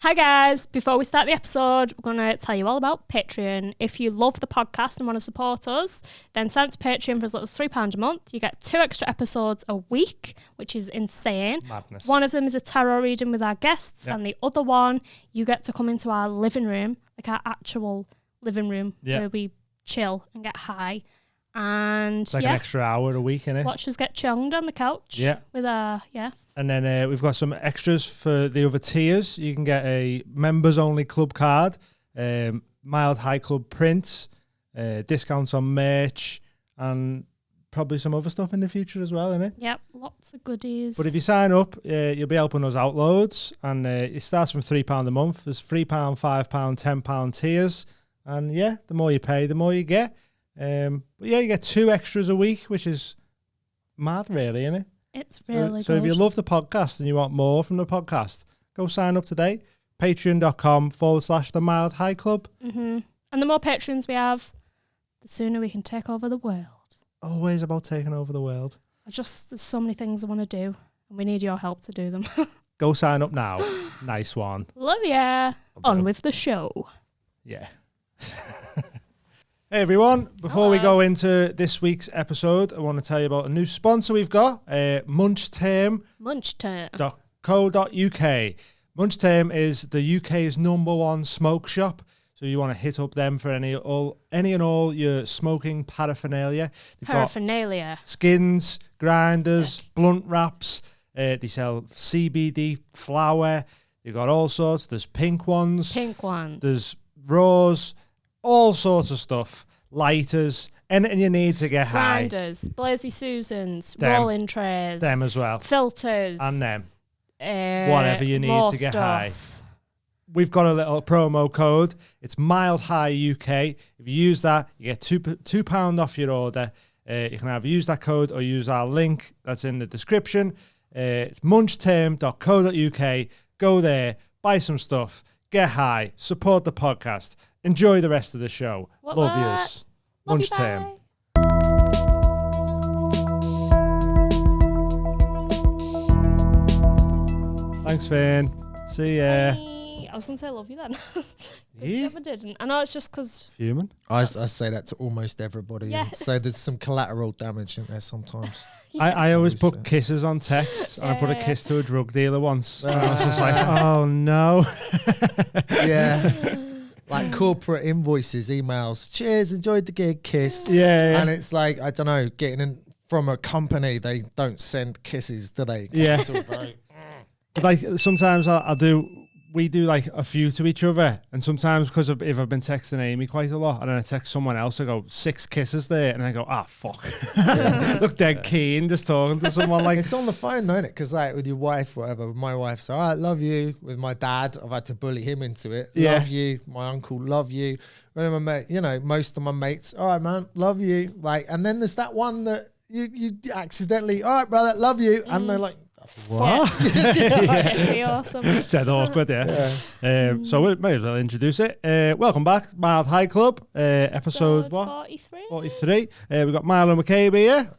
Hi guys, before we start the episode, we're going to tell you all about Patreon. If you love the podcast and want to support us, then sign up to Patreon for as little as £3 a month. You get 2 extra episodes a week, which is insane. Madness. One of them is a tarot reading with our guests, and the other one, you get to come into our living room, like our actual living room, where we chill and get high. And it's like an extra hour a week, innit? Watch us get chonged on the couch. With our, And then we've got some extras for the other tiers. You can get a members-only club card, Mild High Club prints, discounts on merch, and probably some other stuff in the future as well, innit? Yep, lots of goodies. But if you sign up, you'll be helping us out loads. And it starts from £3 a month. There's £3, £5, £10 tiers. And the more you pay, the more you get. But you get 2 extras a week, which is mad, really, innit? It's really good. So if you love the podcast and you want more from the podcast, go sign up today. Patreon.com/The Mild High Club. Mm-hmm. And the more patrons we have, the sooner we can take over the world. Always about taking over the world. There's so many things I want to do, and we need your help to do them. Go sign up now. Nice one. Love ya. On with the show. Yeah. Hey everyone, before we go into this week's episode, I want to tell you about a new sponsor we've got, Munchterm.co.uk. Munchterm is the UK's #1 smoke shop, so you want to hit up them for any and all your smoking paraphernalia. They've got skins, grinders, blunt wraps, they sell CBD flour, they've got all sorts, there's pink ones, there's raws, all sorts of stuff, lighters, anything you need to get high. Grinders, Blazy Susans, rolling trays. Them as well. Filters. And them. Whatever you need to get high. We've got a little promo code. It's Mild High UK. If you use that, you get £2 off your order. You can either use that code or use our link that's in the description. It's munchterm.co.uk. Go there, buy some stuff, get high, support the podcast. Enjoy the rest of the show. Love yous. Lunchtime. Thanks, Finn. See ya. Bye. I was going to say love you then. Yeah. Never didn't. I know it's just because... Human. I say that to almost everybody. Yeah. So there's some collateral damage in there sometimes. I always put kisses on texts, and I put a kiss to a drug dealer once. And I was just like, oh no. Yeah. Like corporate invoices, emails. Cheers, enjoyed the gig, kiss. Yeah. And it's like, I don't know, getting in from a company, they don't send kisses, do they? Yeah. It's all right. But like sometimes we do like a few to each other, and sometimes because if I've been texting Amy quite a lot, and then I text someone else, I go 6 kisses there, and I go, fuck. Look dead keen just talking to someone like. It's on the phone though, isn't it? Because like with your wife, whatever, with my wife, so I love you. With my dad, I've had to bully him into it. Love you. My uncle, love you. When my mate, most of my mates, all right, man, love you. Like, and then there's that one that you accidentally, all right, brother, love you, and they're like, what? Be awesome. Dead awkward, so we may as well introduce it. Welcome back, Mild High Club, episode what? 43. We've got Milo and MCCABE here.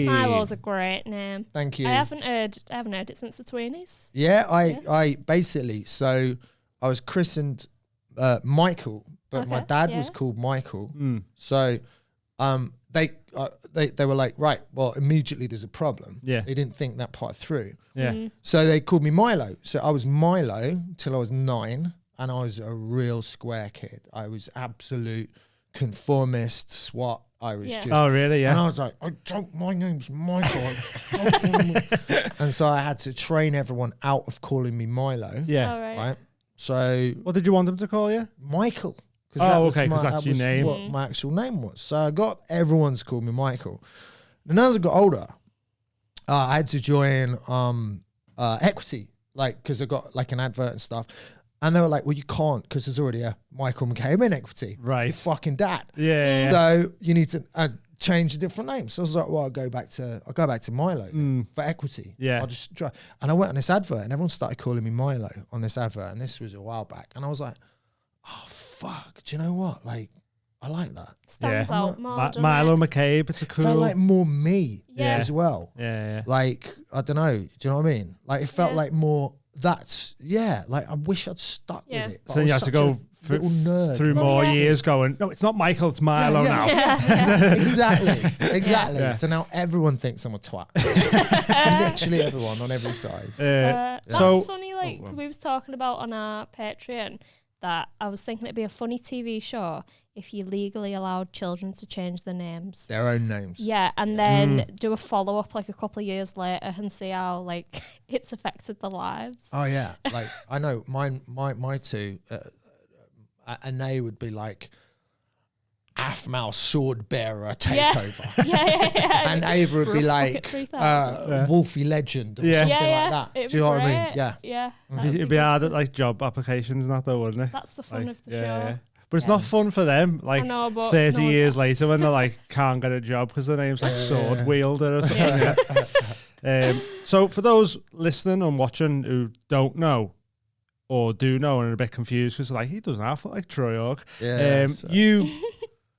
Milo's a great name. Thank you. I haven't heard it since the 20s. Yeah, I basically, so I was christened Michael, but my dad was called Michael. So they were like, right, well, immediately there's a problem. Yeah. They didn't think that part through. Yeah. So they called me Milo. So I was Milo till I was 9, and I was a real square kid. I was absolute conformist, swat. I was just... Oh, really? Yeah. And I was like, my name's Michael. And so I had to train everyone out of calling me Milo. Yeah. All right. Right? So... What did you want them to call you? Michael. Oh, okay, because that's your name. What my actual name was. So I got everyone's called me Michael. And as I got older, I had to join Equity, like because I got like an advert and stuff. And they were like, well, you can't because there's already a Michael McCabe in Equity. Right. Your fucking dad. Yeah. So you need to change a different name. So I was like, well, I'll go back to Milo for Equity. Yeah. I'll just try. And I went on this advert, and everyone started calling me Milo on this advert. And this was a while back. And I was like, oh, fuck, do you know what? Like, I like that. Stands out more. Milo McCabe, it's a cool. Felt like more me Yeah. as well. Yeah. Like, I don't know. Do you know what I mean? Like, it felt like more that's like I wish I'd stuck with it. So then you have to go through more years going, no, it's not Michael, it's Milo now. Exactly. Yeah. So now everyone thinks I'm a twat. Literally everyone on every side. That's funny. Like we was talking about on our Patreon that I was thinking it'd be a funny TV show if you legally allowed children to change their names. Their own names. Yeah, and then do a follow-up like a couple of years later and see how like it's affected their lives. Oh, yeah. Like, I know my two, Anae would be like, Aphmau sword bearer takeover. Yeah. And Ava would be like Wolfie legend or something like that. Do you know what I mean? Yeah. It'd be hard at like job applications and that though, wouldn't it? That's the fun of the show. Yeah. But it's not fun for them. Like 30 years later when they're like can't get a job because their name's like sword wielder or something. So for those listening and watching who don't know or do know and are a bit confused because like he doesn't have like Troy Hawke. You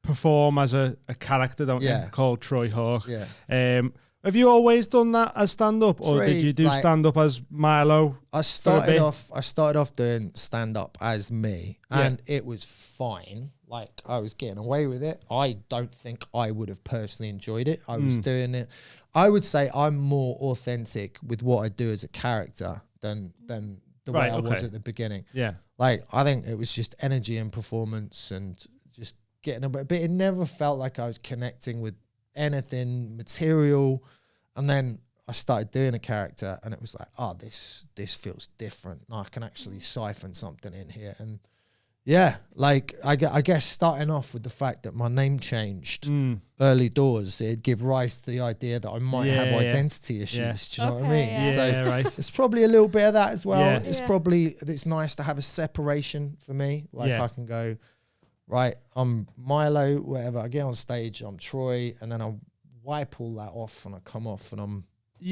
perform as a character, don't you? Called Troy Hawke. Have you always done that as stand-up, or did you do stand-up as Milo? I started off doing stand-up as me, and it was fine. Like I was getting away with it. I don't think I would have personally enjoyed it. I was doing it. I would say I'm more authentic with what I do as a character than the way I was at the beginning. Yeah. Like I think it was just energy and performance and just getting a bit. But it never felt like I was connecting with anything material. And then I started doing a character and it was like, oh, this feels different. I can actually siphon something in here. And like I guess starting off with the fact that my name changed early doors, it'd give rise to the idea that I might have identity issues. Do you know what I mean? Yeah. So it's probably a little bit of that as well. It's nice to have a separation for me. Like I can go, right, I'm Milo, whatever. I get on stage, I'm Troy, and then I'll wipe all that off and I come off and I'm so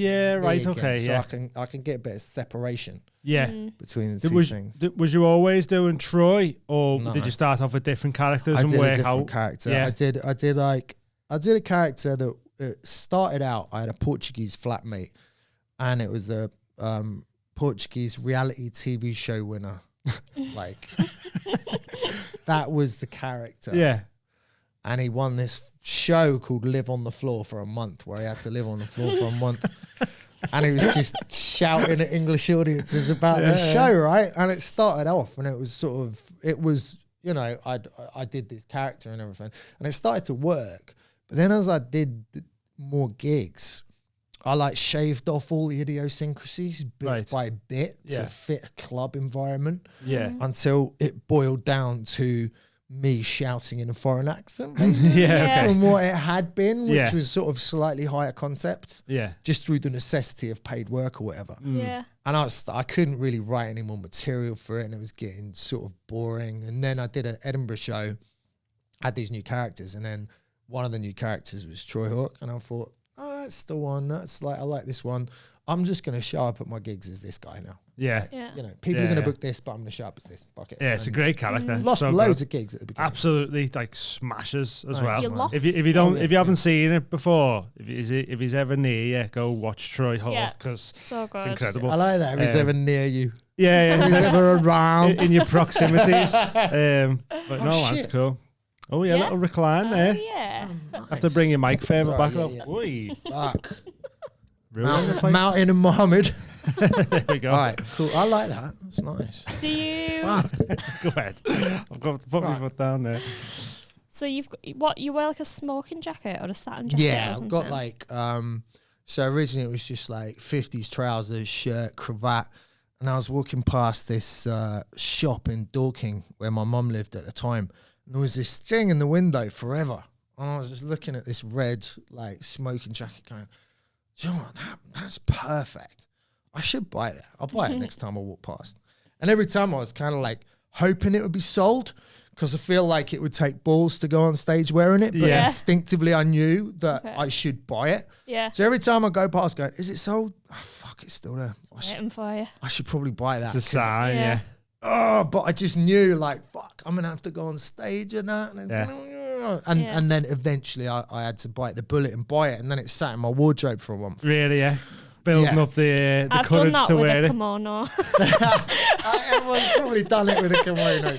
I can get a bit of separation between the two things. Was you always doing Troy, or did you start off with different characters? I did a different character. I did a character that started out. I had a Portuguese flatmate, and it was the Portuguese reality TV show winner. Like that was the character. Yeah. And he won this show called Live on the Floor for a month, where he had to live on the floor for a month. And he was just shouting at English audiences about the show, right? And it started off and it was, you know, I did this character and everything. And it started to work. But then as I did more gigs, I like shaved off all the idiosyncrasies bit by bit to fit a club environment. Yeah. Until it boiled down to me shouting in a foreign accent from what it had been, which was sort of slightly higher concept, just through the necessity of paid work or whatever. And I couldn't really write any more material for it, and it was getting sort of boring. And then I did an Edinburgh show, had these new characters, and then one of the new characters was Troy Hawke, and I thought, oh, that's the one. That's like, I like this one. I'm just going to show up at my gigs as this guy now. Yeah. You know, people are going to book this, but I'm going to show up as this. Fuck it. Yeah, it's a great character. Lost loads of gigs at the beginning. Absolutely, like smashes as well. If you haven't seen it before, if he's ever near you, go watch Troy Hawke because it's incredible. I like that. If he's ever near you. Yeah. If he's ever around. In your proximities. But that's cool. Oh yeah, little recline there. Yeah. Have to bring your mic further back up. Fuck. Mountain and Mohammed. There we go. All right, cool. I like that. That's nice. Do you? Go ahead. I've got to put my foot down there. So you wear like a smoking jacket or a satin jacket? Yeah, I've got like so originally it was just like 50s trousers, shirt, cravat, and I was walking past this shop in Dorking where my mum lived at the time, and there was this thing in the window forever, and I was just looking at this red like smoking jacket going, John, that's perfect. I should buy that. I'll buy it next time I walk past. And every time I was kind of like hoping it would be sold because I feel like it would take balls to go on stage wearing it. But instinctively I knew that I should buy it. Yeah. So every time I go past going, is it sold? Oh, fuck, it's still there. Waiting for you. I should probably buy that. It's a sign, yeah. Oh, but I just knew like, fuck, I'm going to have to go on stage and that. And then eventually I had to bite the bullet and buy it, and then it sat in my wardrobe for a month. Really, yeah? building up the I've courage done that to with wear a it. kimono. Everyone's probably done it with a kimono.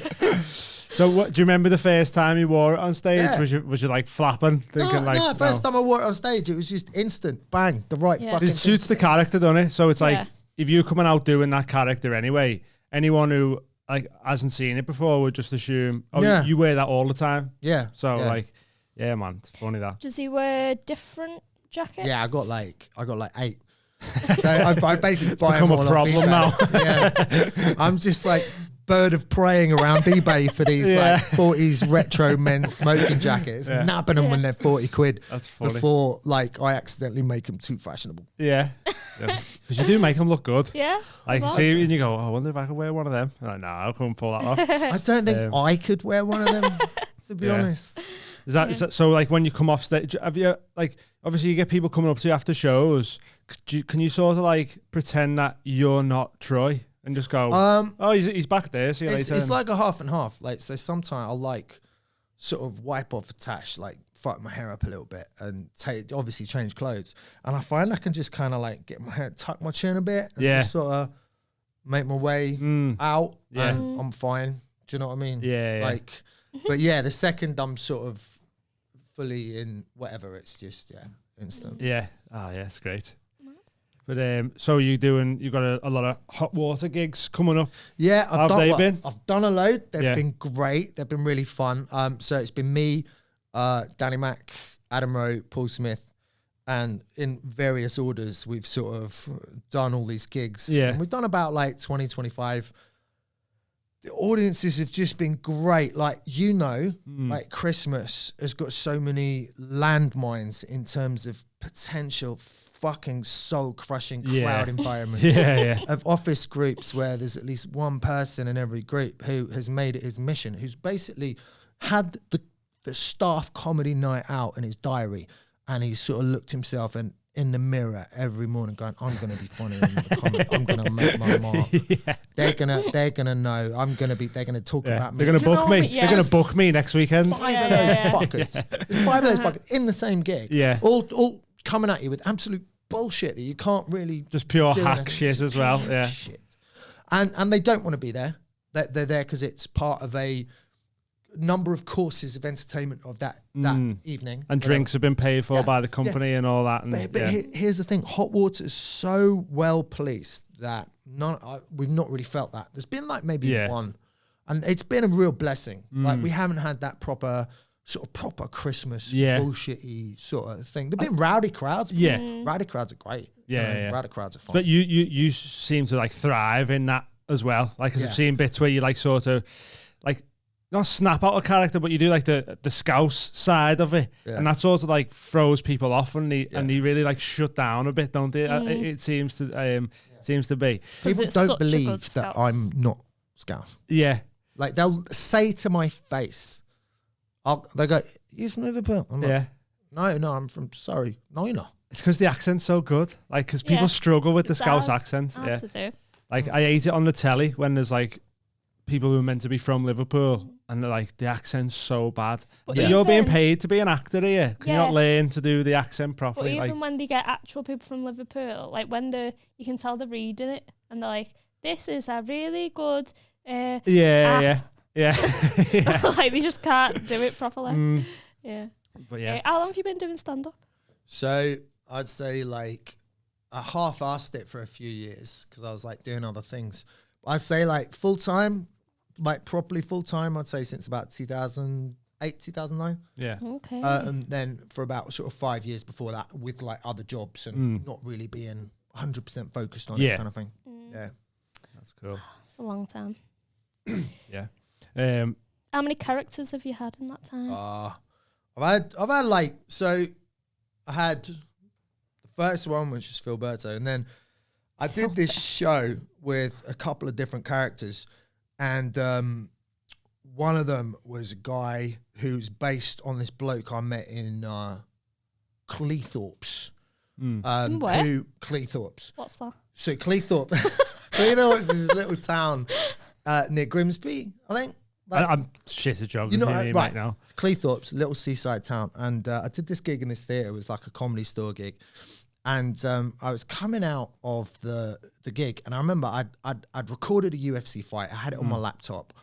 So, do you remember the first time you wore it on stage? Yeah. Was you like flapping, thinking First time I wore it on stage, it was just instant, bang, the right fucking. It suits the character, doesn't it? So it's like if you're coming out doing that character anyway, anyone who like hasn't seen it before would just assume, you wear that all the time. Yeah. So yeah, man, it's funny that. Does he wear different jackets? Yeah, I got like 8. So I basically buy become them all a problem off eBay. Yeah, I'm just like bird of preying around eBay for these like 40s retro men's smoking jackets, nabbing them when they're 40 quid. That's funny. Before like I accidentally make them too fashionable. Yeah, because you do make them look good. Yeah. Like you see, and you go, I wonder if I could wear one of them. I'm like, no, I couldn't pull that off. I don't think I could wear one of them, to be honest. Is that so? Like when you come off stage, have you like obviously you get people coming up to you after shows? Can you sort of like pretend that you're not Troy and just go, oh, he's back there. See you later. It's like a half and half. Like so, sometimes I'll like sort of wipe off a tash, like fuck my hair up a little bit, and obviously change clothes. And I find I can just kind of like get my hair, tuck my chin a bit, and just sort of make my way out. Yeah, and I'm fine. Do you know what I mean? Yeah. Like, but yeah, the second I'm sort of fully in whatever, it's just instant. Yeah. Oh yeah, it's great. But so you got a lot of hot water gigs coming up. Yeah, I've done a load. They've been great. They've been really fun. So it's been me, Danny Mac, Adam Rowe, Paul Smith, and in various orders we've sort of done all these gigs. Yeah, and we've done about like 20, 25. The audiences have just been great. Like, like Christmas has got so many landmines in terms of potential fucking soul-crushing crowd environments of office groups where there's at least one person in every group who has made it his mission, who's basically had the staff comedy night out in his diary, and he's sort of looked himself in the mirror every morning going, I'm going to be funny in the comedy. I'm going to make my mark. They're going to know. They're going to talk about me. They're going to book me. They're going to book me next weekend. 5 of those fuckers. There's 5 of those fuckers in the same gig. Yeah. All coming at you with absolute bullshit that you can't really just pure hack shit as well. Yeah. Shit. And they don't want to be there. They're there because it's part of a number of courses of entertainment of that evening. And drinks have been paid for by the company and all that. And but here's the thing. Hot Water is so well policed that we've not really felt that. There's been like maybe one. And it's been a real blessing. Like we haven't had that proper Christmas bullshitty sort of thing. There've been rowdy crowds. Rowdy crowds are great. Rowdy crowds are fun. But you seem to like thrive in that as well. Like, because I've seen bits where you like sort of like not snap out a character, but you do like the scouse side of it, and that sort of like throws people off, and they really like shut down a bit, don't they? It seems to be. People don't believe that I'm not scouse. Yeah, like they'll say to my face, they go, "You from Liverpool?" I'm like, no, I'm from Surrey. No, you're not. It's because the accent's so good. Like, because people struggle with the Scouse accent. Like, I hate it on the telly when there's like people who are meant to be from Liverpool and they're like, the accent's so bad. But you're being paid to be an actor here. Can you not learn to do the accent properly? But even when they get actual people from Liverpool, like when you can tell they're reading it and they're like, this is a really good Yeah. Like they just can't do it properly. Yeah. But yeah. How long have you been doing stand-up? So I'd say like I half-assed it for a few years because I was like doing other things. I'd say like full-time, like properly full-time, I'd say since about 2008, 2009. Yeah. Okay. And then for about sort of 5 years before that with like other jobs and not really being 100% focused on it kind of thing. Yeah. That's cool. It's a long time. Yeah. How many characters have you had in that time? I've had like, so I had the first one, which was Philberto, and then I did this show with a couple of different characters, and one of them was a guy who's based on this bloke I met in Cleethorpes. Where? Cleethorpes. What's that? So Cleethorpes is this little town near Grimsby, I think. Like, I'm shit at geography right now. Cleethorpes, little seaside town, and I did this gig in this theatre. It was like a comedy store gig, And I was coming out of the gig, and I remember I'd recorded a UFC fight. I had it on my laptop,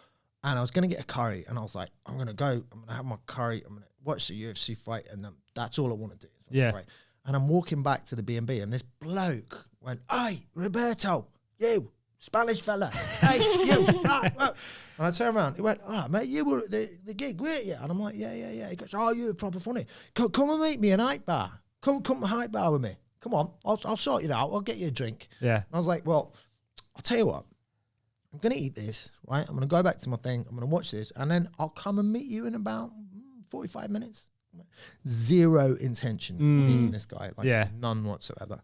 and I was going to get a curry, and I was like, I'm going to go, I'm going to have my curry, I'm going to watch the UFC fight, and that's all I want to do. Yeah. Right. And I'm walking back to the B&B, and this bloke went, "Hey, Roberto, you, Spanish fella, hey, you." And I turned around, he went, "Oh, mate, you were at the gig, weren't you?" And I'm like, yeah. He goes, "Oh, you're proper funny. Come and meet me in Hype Bar. Come to Hype Bar with me. Come on, I'll sort you out. I'll get you a drink." Yeah. And I was like, "Well, I'll tell you what. I'm going to eat this, right? I'm going to go back to my thing. I'm going to watch this, and then I'll come and meet you in about 45 minutes. Zero intention of meeting this guy, like none whatsoever.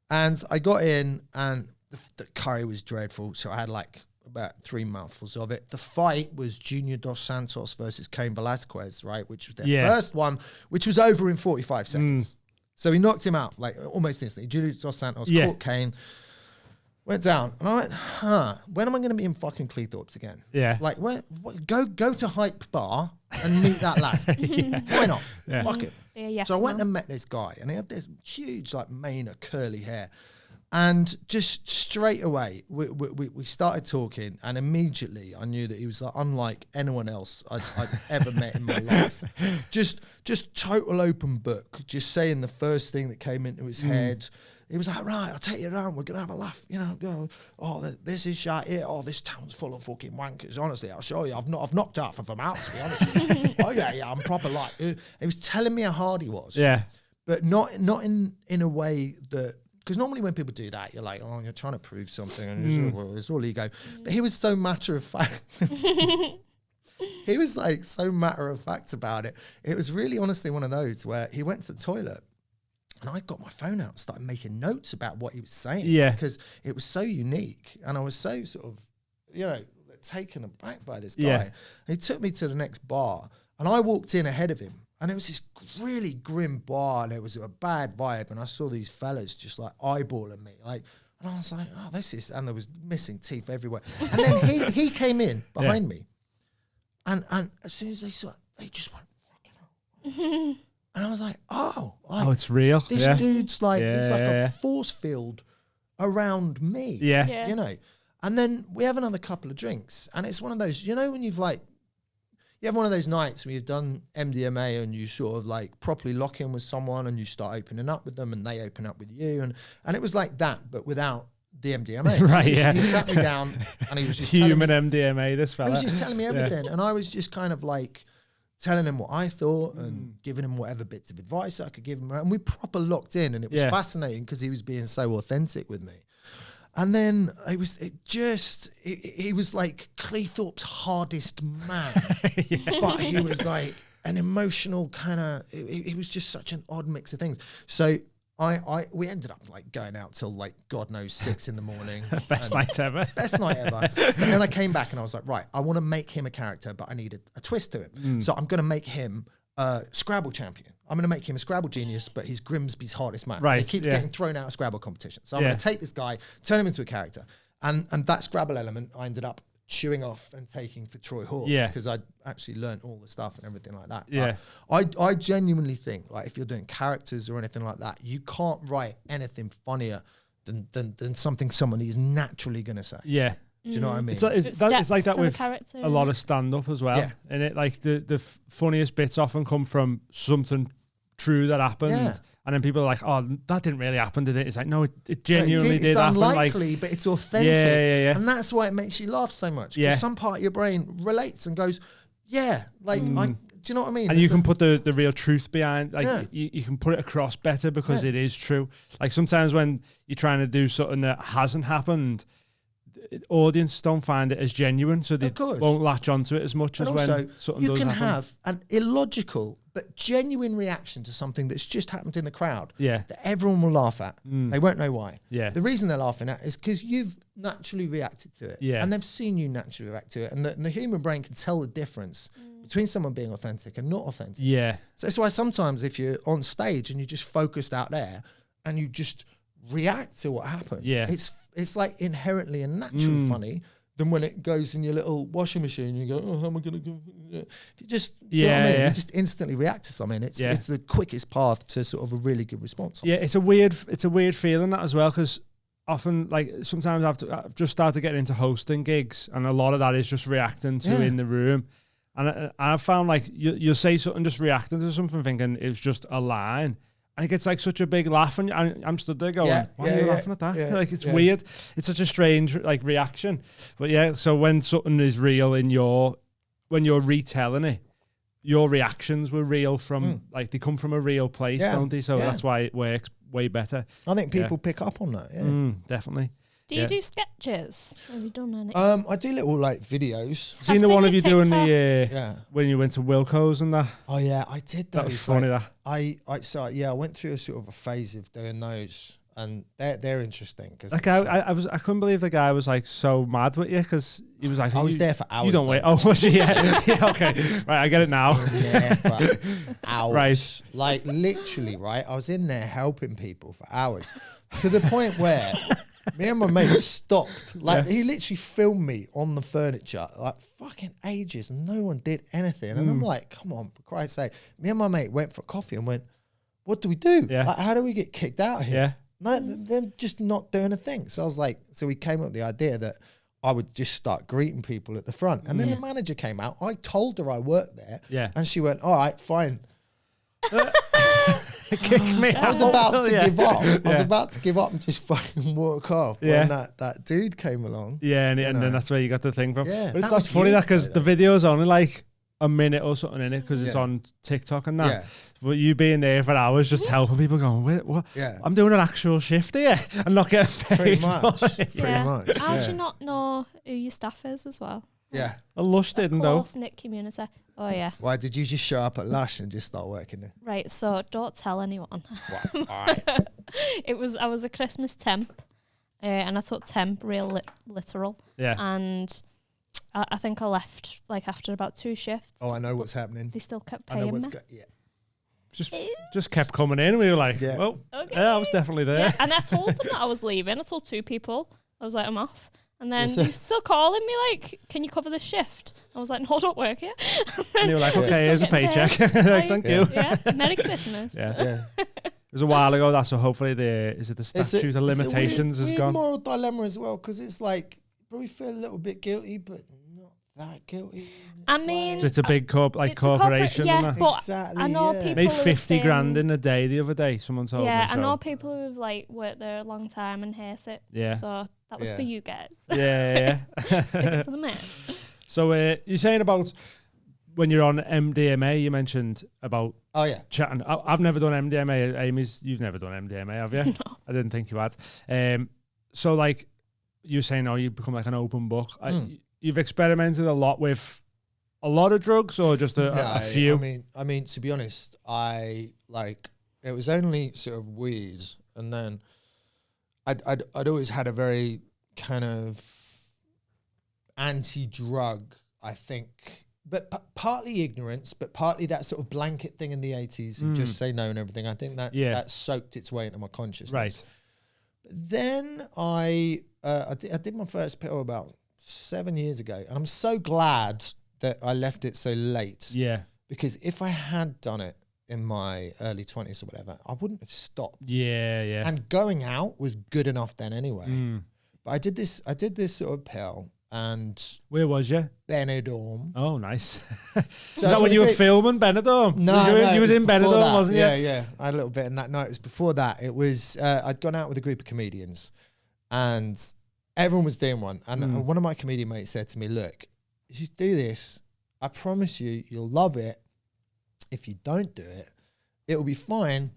And I got in, and the curry was dreadful, so I had like about 3 mouthfuls of it. The fight was Junior Dos Santos versus Cain Velasquez, right? Which was their first one, which was over in 45 seconds. So he knocked him out like almost instantly. Junior Dos Santos caught Cain. Went down, and I went, when am I going to be in fucking Cleethorpes again? Yeah. Like, go to Hype Bar and meet that lad. Why not? Yeah. Fuck it. Yeah, so I went and met this guy, and he had this huge, like, mane of curly hair. And just straight away, we started talking, and immediately I knew that he was like unlike anyone else I'd ever met in my life. Just total open book, just saying the first thing that came into his head. He was like, "Right, I'll take you around. We're going to have a laugh. You know, go, oh, this is shit here. Oh, this town's full of fucking wankers. Honestly, I'll show you. I've knocked half of them out, to be honest with you." "Oh, yeah, I'm proper like." He was telling me how hard he was. Yeah. But not in a way that, because normally when people do that, you're like, "Oh, you're trying to prove something." And it's all ego. But he was so matter of fact. He was like so matter of fact about it. It was really honestly one of those where he went to the toilet, and I got my phone out and started making notes about what he was saying. Yeah. Because it was so unique. And I was so sort of, taken aback by this guy. Yeah. He took me to the next bar, and I walked in ahead of him. And it was this really grim bar, and it was a bad vibe. And I saw these fellas just like eyeballing me. And I was like, "Oh, this is," and there was missing teeth everywhere. And then he came in behind me. And as soon as they saw it, they just went, "Fucking hell." And I was like, "Oh, it's real. This dude's like, it's like a force field around me." Yeah. You know. And then we have another couple of drinks, and it's one of those, when you have one of those nights where you've done MDMA and you sort of like properly lock in with someone and you start opening up with them and they open up with you, and it was like that, but without the MDMA. Right. He sat me down, and he was just human MDMA. This fella. He was just telling me everything, and I was just kind of like telling him what I thought and giving him whatever bits of advice I could give him. And we proper locked in, and it was fascinating because he was being so authentic with me. And then he was like Cleethorpes' hardest man, but he was like an emotional kind of, it was just such an odd mix of things. So we ended up like going out till like God knows 6 in the morning. Best night ever. Best night ever. And then I came back and I was like, right, I want to make him a character, but I needed a twist to him. So I'm going to make him a Scrabble champion. I'm going to make him a Scrabble genius, but he's Grimsby's hardest man. Right. He keeps getting thrown out of Scrabble competition. So I'm going to take this guy, turn him into a character. And that Scrabble element, I ended up chewing off and taking for Troy Hawke. Yeah. Because I actually learned all the stuff and everything like that. Yeah. I genuinely think, like, if you're doing characters or anything like that, you can't write anything funnier than something someone is naturally going to say. Yeah. Do you know what I mean? It's like that with a lot of stand-up as well. Yeah. And it, like, the funniest bits often come from something true that happened. Yeah. And then people are like, "Oh, that didn't really happen, did it?" It's like, no, it genuinely did happen. It's unlikely, but it's authentic. Yeah. And that's why it makes you laugh so much. Because some part of your brain relates and goes, do you know what I mean? And you can put the real truth behind, like, you can put it across better because it is true. Like, sometimes when you're trying to do something that hasn't happened, audience don't find it as genuine, so they won't latch onto it as much as when something does happen. You can have an illogical but genuine reaction to something that's just happened in the crowd that everyone will laugh at. They won't know why. The reason they're laughing at is because you've naturally reacted to it, and they've seen you naturally react to it, and the human brain can tell the difference between someone being authentic and not authentic. So that's why sometimes if you're on stage and you're just focused out there and you just react to what happens, it's like inherently and naturally funny than when it goes in your little washing machine. You go, oh, how am I going to go? You just, you know what I mean? You just instantly react to something. It's the quickest path to sort of a really good response. Yeah, it's a weird feeling that as well, because often, like, sometimes I've just started getting into hosting gigs, and a lot of that is just reacting to in the room. And I've found, like, you'll say something, just reacting to something, thinking it was just a line. And it gets like such a big laugh, and I'm stood there going, why are you laughing at that? Like, it's weird. It's such a strange, like, reaction. But yeah, so when something is real when you're retelling it, your reactions were real from, like, they come from a real place, don't they? So that's why it works way better. I think people pick up on that, definitely. Do you do sketches? Have you done any? I do little, like, videos. Seen the one of you doing the when you went to Wilco's and that? Oh yeah, I did those. That was funny. Like, I went through a sort of a phase of doing those, and they're interesting because like I couldn't believe the guy was like so mad with you, because he was like, I was there for hours. You don't wait. Oh, was you? Yeah. Okay, right. I get it now. Yeah, for hours. Right. Like, literally, right. I was in there helping people for hours, to the point where me and my mate stopped. Like, he literally filmed me on the furniture, like, fucking ages, and no one did anything. And I'm like, come on, for Christ's sake. Me and my mate went for coffee and went, what do we do? Yeah. Like, how do we get kicked out here? Yeah. No, they're just not doing a thing. So I was like, so we came up with the idea that I would just start greeting people at the front. And then the manager came out. I told her I worked there. Yeah. And she went, all right, fine. Kick me I was about to give up. I was about to give up and just fucking walk off when that dude came along. Yeah, and then that's where you got the thing from. Yeah, but that's funny, that because the video's only like a minute or something in it, because it's on TikTok and that. Yeah. But you being there for hours just helping people, going, wait, what? Yeah. I'm doing an actual shift here and not getting paid. Pretty much. Pretty Yeah. much. How do you not know who your staff is as well? Yeah. A Lush didn't though. Close-knit community. Oh yeah. Why did you just show up at Lush and just start working there? Right, so don't tell anyone. Wow. All right. I was a Christmas temp, and I took temp real literal. Yeah. And I think I left like after about 2 shifts. Oh, I know what's happening. They still kept I know paying what's me. Just kept coming in. We were like, well, yeah, I was definitely there. Yeah, and I told them that I was leaving. I told 2 people. I was like, I'm off. And then you're still calling me like, can you cover this shift? I was like, no, I don't work here. And you were like, okay, here's a paycheck. Like, thank you. Yeah, Merry Christmas. Yeah. It was a while ago that, so hopefully the statute of limitations has gone. It's a moral dilemma as well, because it's like, you probably feel a little bit guilty, but not that guilty. I mean, So it's a big corporation. Yeah, but exactly, I know people made who've 50 grand been- in a day the other day, someone told me. Yeah, I so. know people who've like worked there a long time and hate it. Yeah. So that was for you guys. Yeah. Stick it to the man. So you're saying about when you're on MDMA, you mentioned about chatting. I've never done MDMA. You've never done MDMA, have you? No. I didn't think you had. So like you're saying, you become like an open book. You've experimented a lot with a lot of drugs, or just a few? I mean, to be honest, it was only sort of weed, and then I'd always had a very kind of anti-drug, I think, but partly ignorance, but partly that sort of blanket thing in the 80s and just say no and everything. I think that soaked its way into my consciousness. Right. But then I did my first pill about 7 years ago, and I'm so glad that I left it so late. Yeah. Because if I had done it in my early 20s or whatever, I wouldn't have stopped. Yeah. And going out was good enough then anyway. But I did this sort of pill, and where was you? Benidorm. Oh, nice. So is that when you were filming Benidorm? No, you was in Benidorm, wasn't you? Yeah. I had a little bit in that night. It was before that. It was I'd gone out with a group of comedians, and everyone was doing one. And one of my comedian mates said to me, "Look, if you do this, I promise you'll love it. If you don't do it, it'll be fine,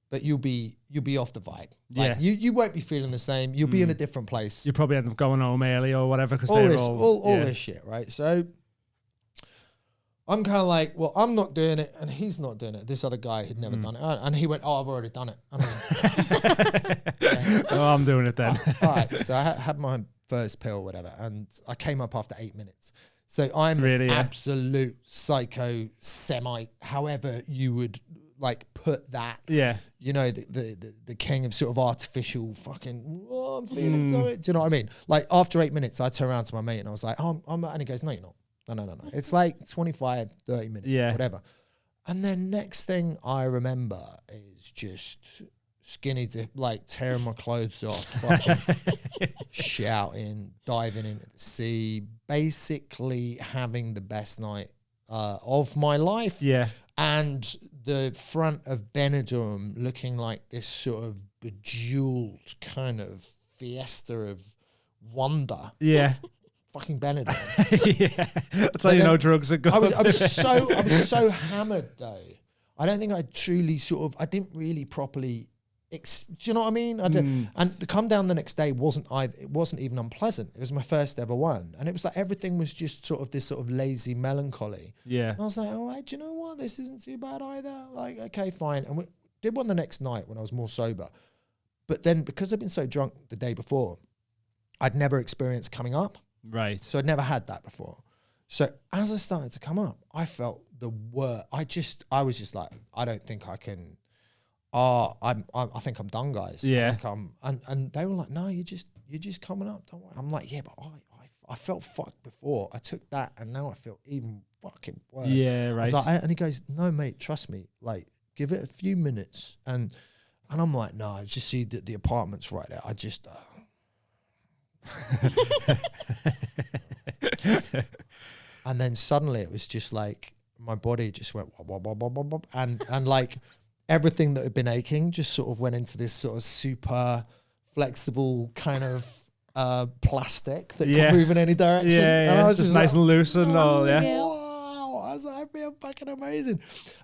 but you'll be off the vibe. Like, you won't be feeling the same. You'll be in a different place. You probably end up going home early or whatever, because all this shit, right? So I'm kind of like, well, I'm not doing it, and he's not doing it. This other guy had never done it, and he went, "Oh, I've already done it." I'm doing it then. All right, so I had my first pill, or whatever, and I came up after 8 minutes. So I'm really absolute psycho Semite, however you would like put that, you know, the king of sort of artificial fucking, oh, I'm feeling so, do you know what I mean? Like after 8 minutes, I turned around to my mate and I was like, oh, and he goes, no, you're not. No. It's like 25, 30 minutes, whatever. And then next thing I remember is just skinny dip, like tearing my clothes off, fucking shouting, diving into the sea, basically having the best night of my life. Yeah. And the front of Benidorm looking like this sort of bejeweled kind of fiesta of wonder. Yeah. Fucking Benidorm. Yeah. That's how you know drugs are good. I was so hammered though. I don't think I truly I didn't really properly do you know what I mean? And to come down the next day wasn't even unpleasant. It was my first ever one. And it was like everything was just sort of this sort of lazy melancholy. Yeah. And I was like, all right, do you know what? This isn't too bad either. Like, okay, fine. And we did one the next night when I was more sober. But then because I'd been so drunk the day before, I'd never experienced coming up. Right. So I'd never had that before. So as I started to come up, I felt the worst. I was just like, I don't think I can. I think I'm done, guys. Yeah. And they were like, no, you're just coming up. Don't worry. I'm like, yeah, but I felt fucked before. I took that, and now I feel even fucking worse. Yeah, right. And he goes, no, mate, trust me. Like, give it a few minutes. And I'm like, no, I just see that the apartment's right there. I just. And then suddenly it was just like my body just went wop, wop, wop, wop, wop, and like everything that had been aching just sort of went into this sort of super flexible kind of plastic that can move in any direction. Yeah, and I was just nice and loose and all. Yeah. Wow, I was like, I feel fucking amazing.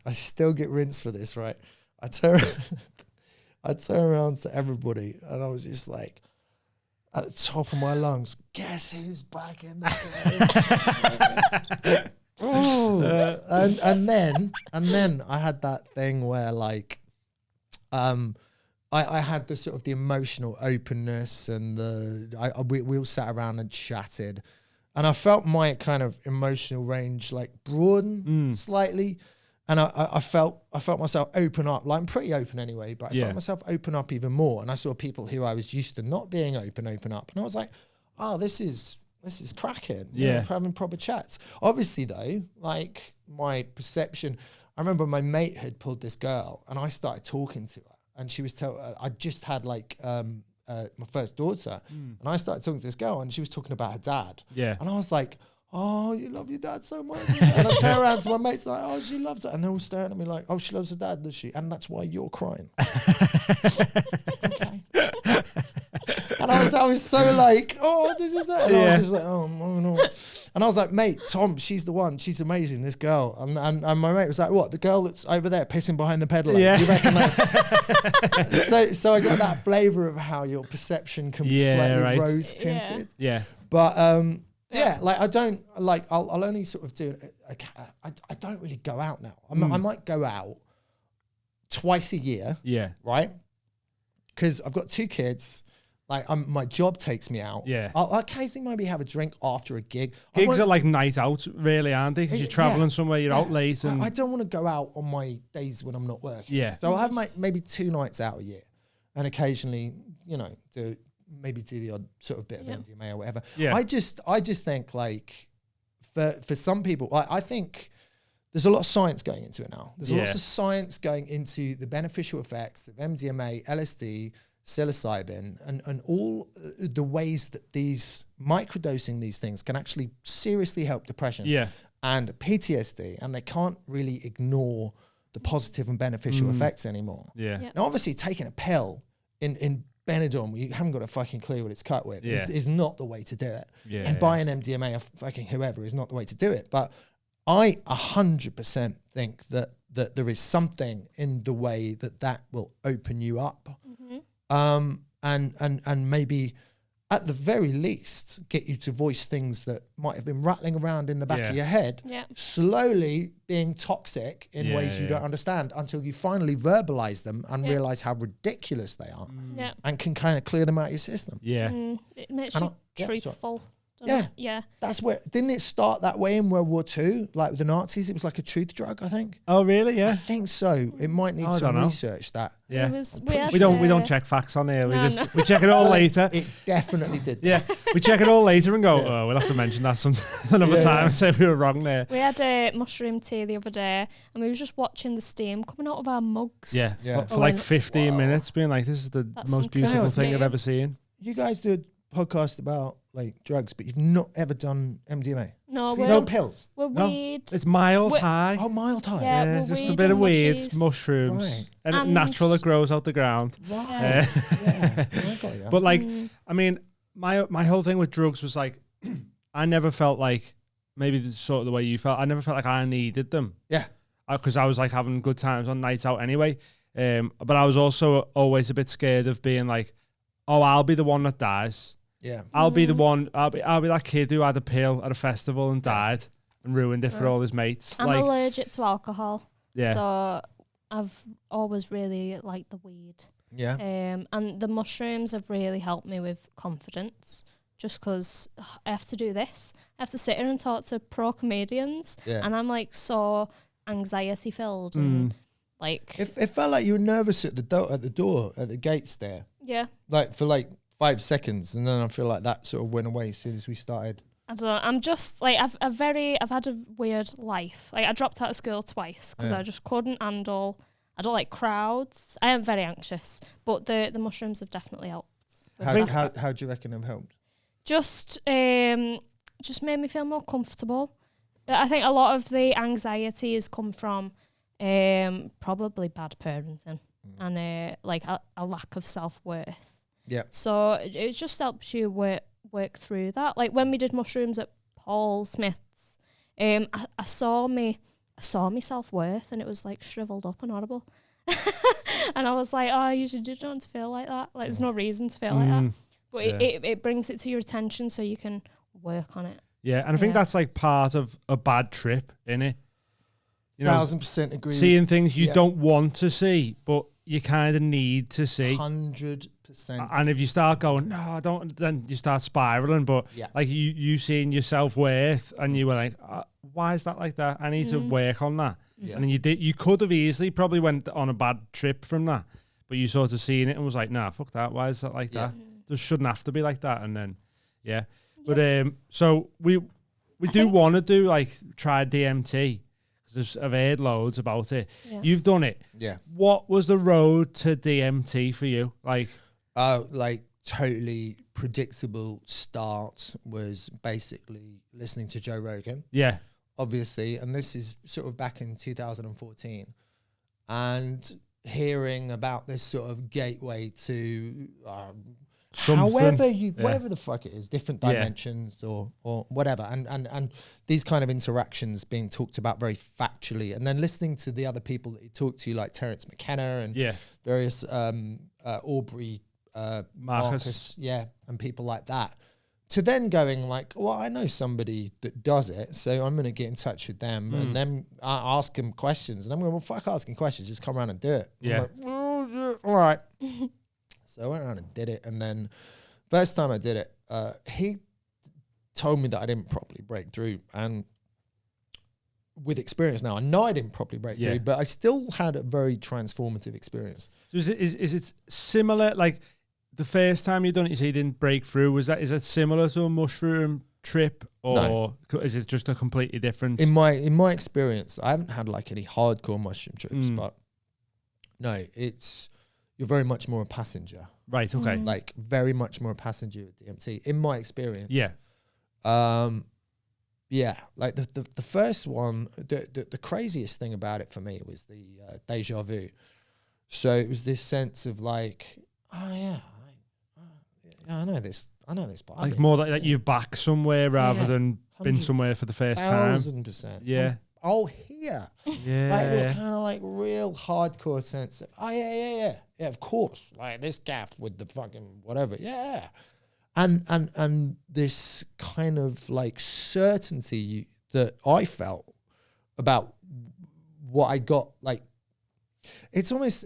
I still get rinsed for this, right? I turn around to everybody and I was just like, at the top of my lungs, guess who's back in the game? And then I had that thing where like, I had the sort of the emotional openness and we all sat around and chatted, and I felt my kind of emotional range like broaden slightly. And I felt myself open up. Like I'm pretty open anyway, but I felt myself open up even more. And I saw people who I was used to not being open up. And I was like, oh, this is cracking. You know, having proper chats. Obviously though, like my perception, I remember my mate had pulled this girl and I started talking to her. And she was I just had like my first daughter. And I started talking to this girl and she was talking about her dad. Yeah. And I was like, oh, you love your dad so much. And I turn around to my mates like, oh, she loves it. And they're all staring at me like, oh, she loves her dad, does she? And that's why you're crying. Okay. And I was so like, oh, this is it. And I was just like, oh, no. And I was like, mate, Tom, she's the one. She's amazing, this girl. And my mate was like, what? The girl that's over there pissing behind the peddler? Yeah. You reckon that's... so I got that flavour of how your perception can be slightly rose-tinted. Yeah. But... yeah, like I don't like. I'll only sort of do. I don't really go out now. I might go out twice a year. Yeah, right. Because I've got 2 kids. Like my job takes me out. Yeah, I'll occasionally maybe have a drink after a gig. Gigs are like night out, really, aren't they? Because you're traveling somewhere, you're out late, and I don't want to go out on my days when I'm not working. Yeah, so I'll have maybe 2 nights out a year, and occasionally, you know, do the odd sort of bit of MDMA or whatever. Yeah. I just think like for some people, I think there's a lot of science going into it now. There's lots of science going into the beneficial effects of MDMA, LSD, psilocybin, and all the ways that these microdosing these things can actually seriously help depression and PTSD, and they can't really ignore the positive and beneficial effects anymore. Yeah. Now, obviously, taking a pill in Benidorm, you haven't got a fucking clue what it's cut with, is not the way to do it. Yeah, and buying MDMA or fucking whoever is not the way to do it. But I 100% think that there is something in the way that will open you up, and maybe at the very least get you to voice things that might have been rattling around in the back of your head, slowly being toxic in ways you don't understand, until you finally verbalize them and realize how ridiculous they are, and can kind of clear them out of your system. It makes you truthful. doesn't it? Yeah. That's where, didn't it start that way in World War II? Like with the Nazis, it was like a truth drug, I think. Oh, really? Yeah. I think so. It might need some research that. Yeah. We don't check facts on here. We check it all later. It definitely did. Yeah. We check it all later and go, oh, we'll have to mention that another time and say we were wrong there. We had a mushroom tea the other day and we were just watching the steam coming out of our mugs. Yeah. For like 15 minutes being like, this is the most beautiful thing I've ever seen. You guys do a podcast about like drugs, but you've not ever done MDMA. No, we've done pills. We're weed. It's mild high. Oh, mild high. Yeah, just a bit of weed, mushrooms, right. and natural that grows out the ground. Right. Yeah. I got you. But like, I mean, my whole thing with drugs was like, I never felt like, maybe the sort of the way you felt, I never felt like I needed them. Yeah. Because I was like having good times on nights out anyway. But I was also always a bit scared of being like, oh, I'll be the one that dies. Yeah. I'll be the one, I'll be that kid who had a pill at a festival and died and ruined it for all his mates. I'm like, allergic to alcohol. Yeah. So I've always really liked the weed. Yeah. And the mushrooms have really helped me with confidence. Just because I have to do this. I have to sit here and talk to pro comedians. Yeah. And I'm like so anxiety filled. And like It felt like you were nervous at the door, at the gates there. Yeah. Like for like 5 seconds, and then I feel like that sort of went away as soon as we started. I don't know. I'm just like I've had a weird life. Like I dropped out of school twice because I just couldn't handle. I don't like crowds. I am very anxious, but the mushrooms have definitely helped. How do you reckon they've helped? Just made me feel more comfortable. I think a lot of the anxiety has come from probably bad parenting and like a lack of self-worth. Yeah. So it just helps you work through that. Like when we did mushrooms at Paul Smith's, I saw me self-worth and it was like shriveled up and horrible. And I was like, oh, you don't want to feel like that. Like there's no reason to feel like that. But it brings it to your attention so you can work on it. Yeah, and I think that's like part of a bad trip, innit? You know, 1000% agree. Seeing things you don't want to see, but you kind of need to see. 100%. And if you start going, no, I don't, then you start spiraling. But like you seeing your self-worth and you were like, why is that like that? I need to work on that. Yeah. And then you could have easily probably went on a bad trip from that, but you sort of seen it and was like, nah, fuck that. Why is that like that? Just shouldn't have to be like that. And then, But so we do want to do like try DMT because I've heard loads about it. Yeah. You've done it. Yeah. What was the road to DMT for you? Like totally predictable start was basically listening to Joe Rogan. Yeah. Obviously. And this is sort of back in 2014. And hearing about this sort of gateway to whatever the fuck it is, different dimensions or whatever, and these kind of interactions being talked about very factually, and then listening to the other people that he talked to, like Terence McKenna and various Aubrey Marcus, and people like that, to then going like, well, I know somebody that does it, so I'm going to get in touch with them and then ask them questions, and I'm going, well, fuck asking questions, just come around and do it. Yeah. Like, all right. So I went around and did it, and then first time I did it, he told me that I didn't properly break through, and with experience now, I know I didn't properly break through, but I still had a very transformative experience. So is it similar, like the first time you done it, you say you didn't break through, is it similar to a mushroom trip, or is it just a completely different? In my experience, I haven't had like any hardcore mushroom trips, but no, you're very much more a passenger. Right, okay. Like very much more a passenger at DMT, in my experience. Yeah. Like the first one, the craziest thing about it for me was the deja vu. So it was this sense of like, oh yeah, I know this part. Like more like you're back somewhere rather than been somewhere for the first time. 1000%. Yeah. Here. Yeah. Like this kind of like real hardcore sense of, oh yeah, of course. Like this gaff with the fucking whatever. Yeah. And this kind of like certainty that I felt about what I got, like It's almost,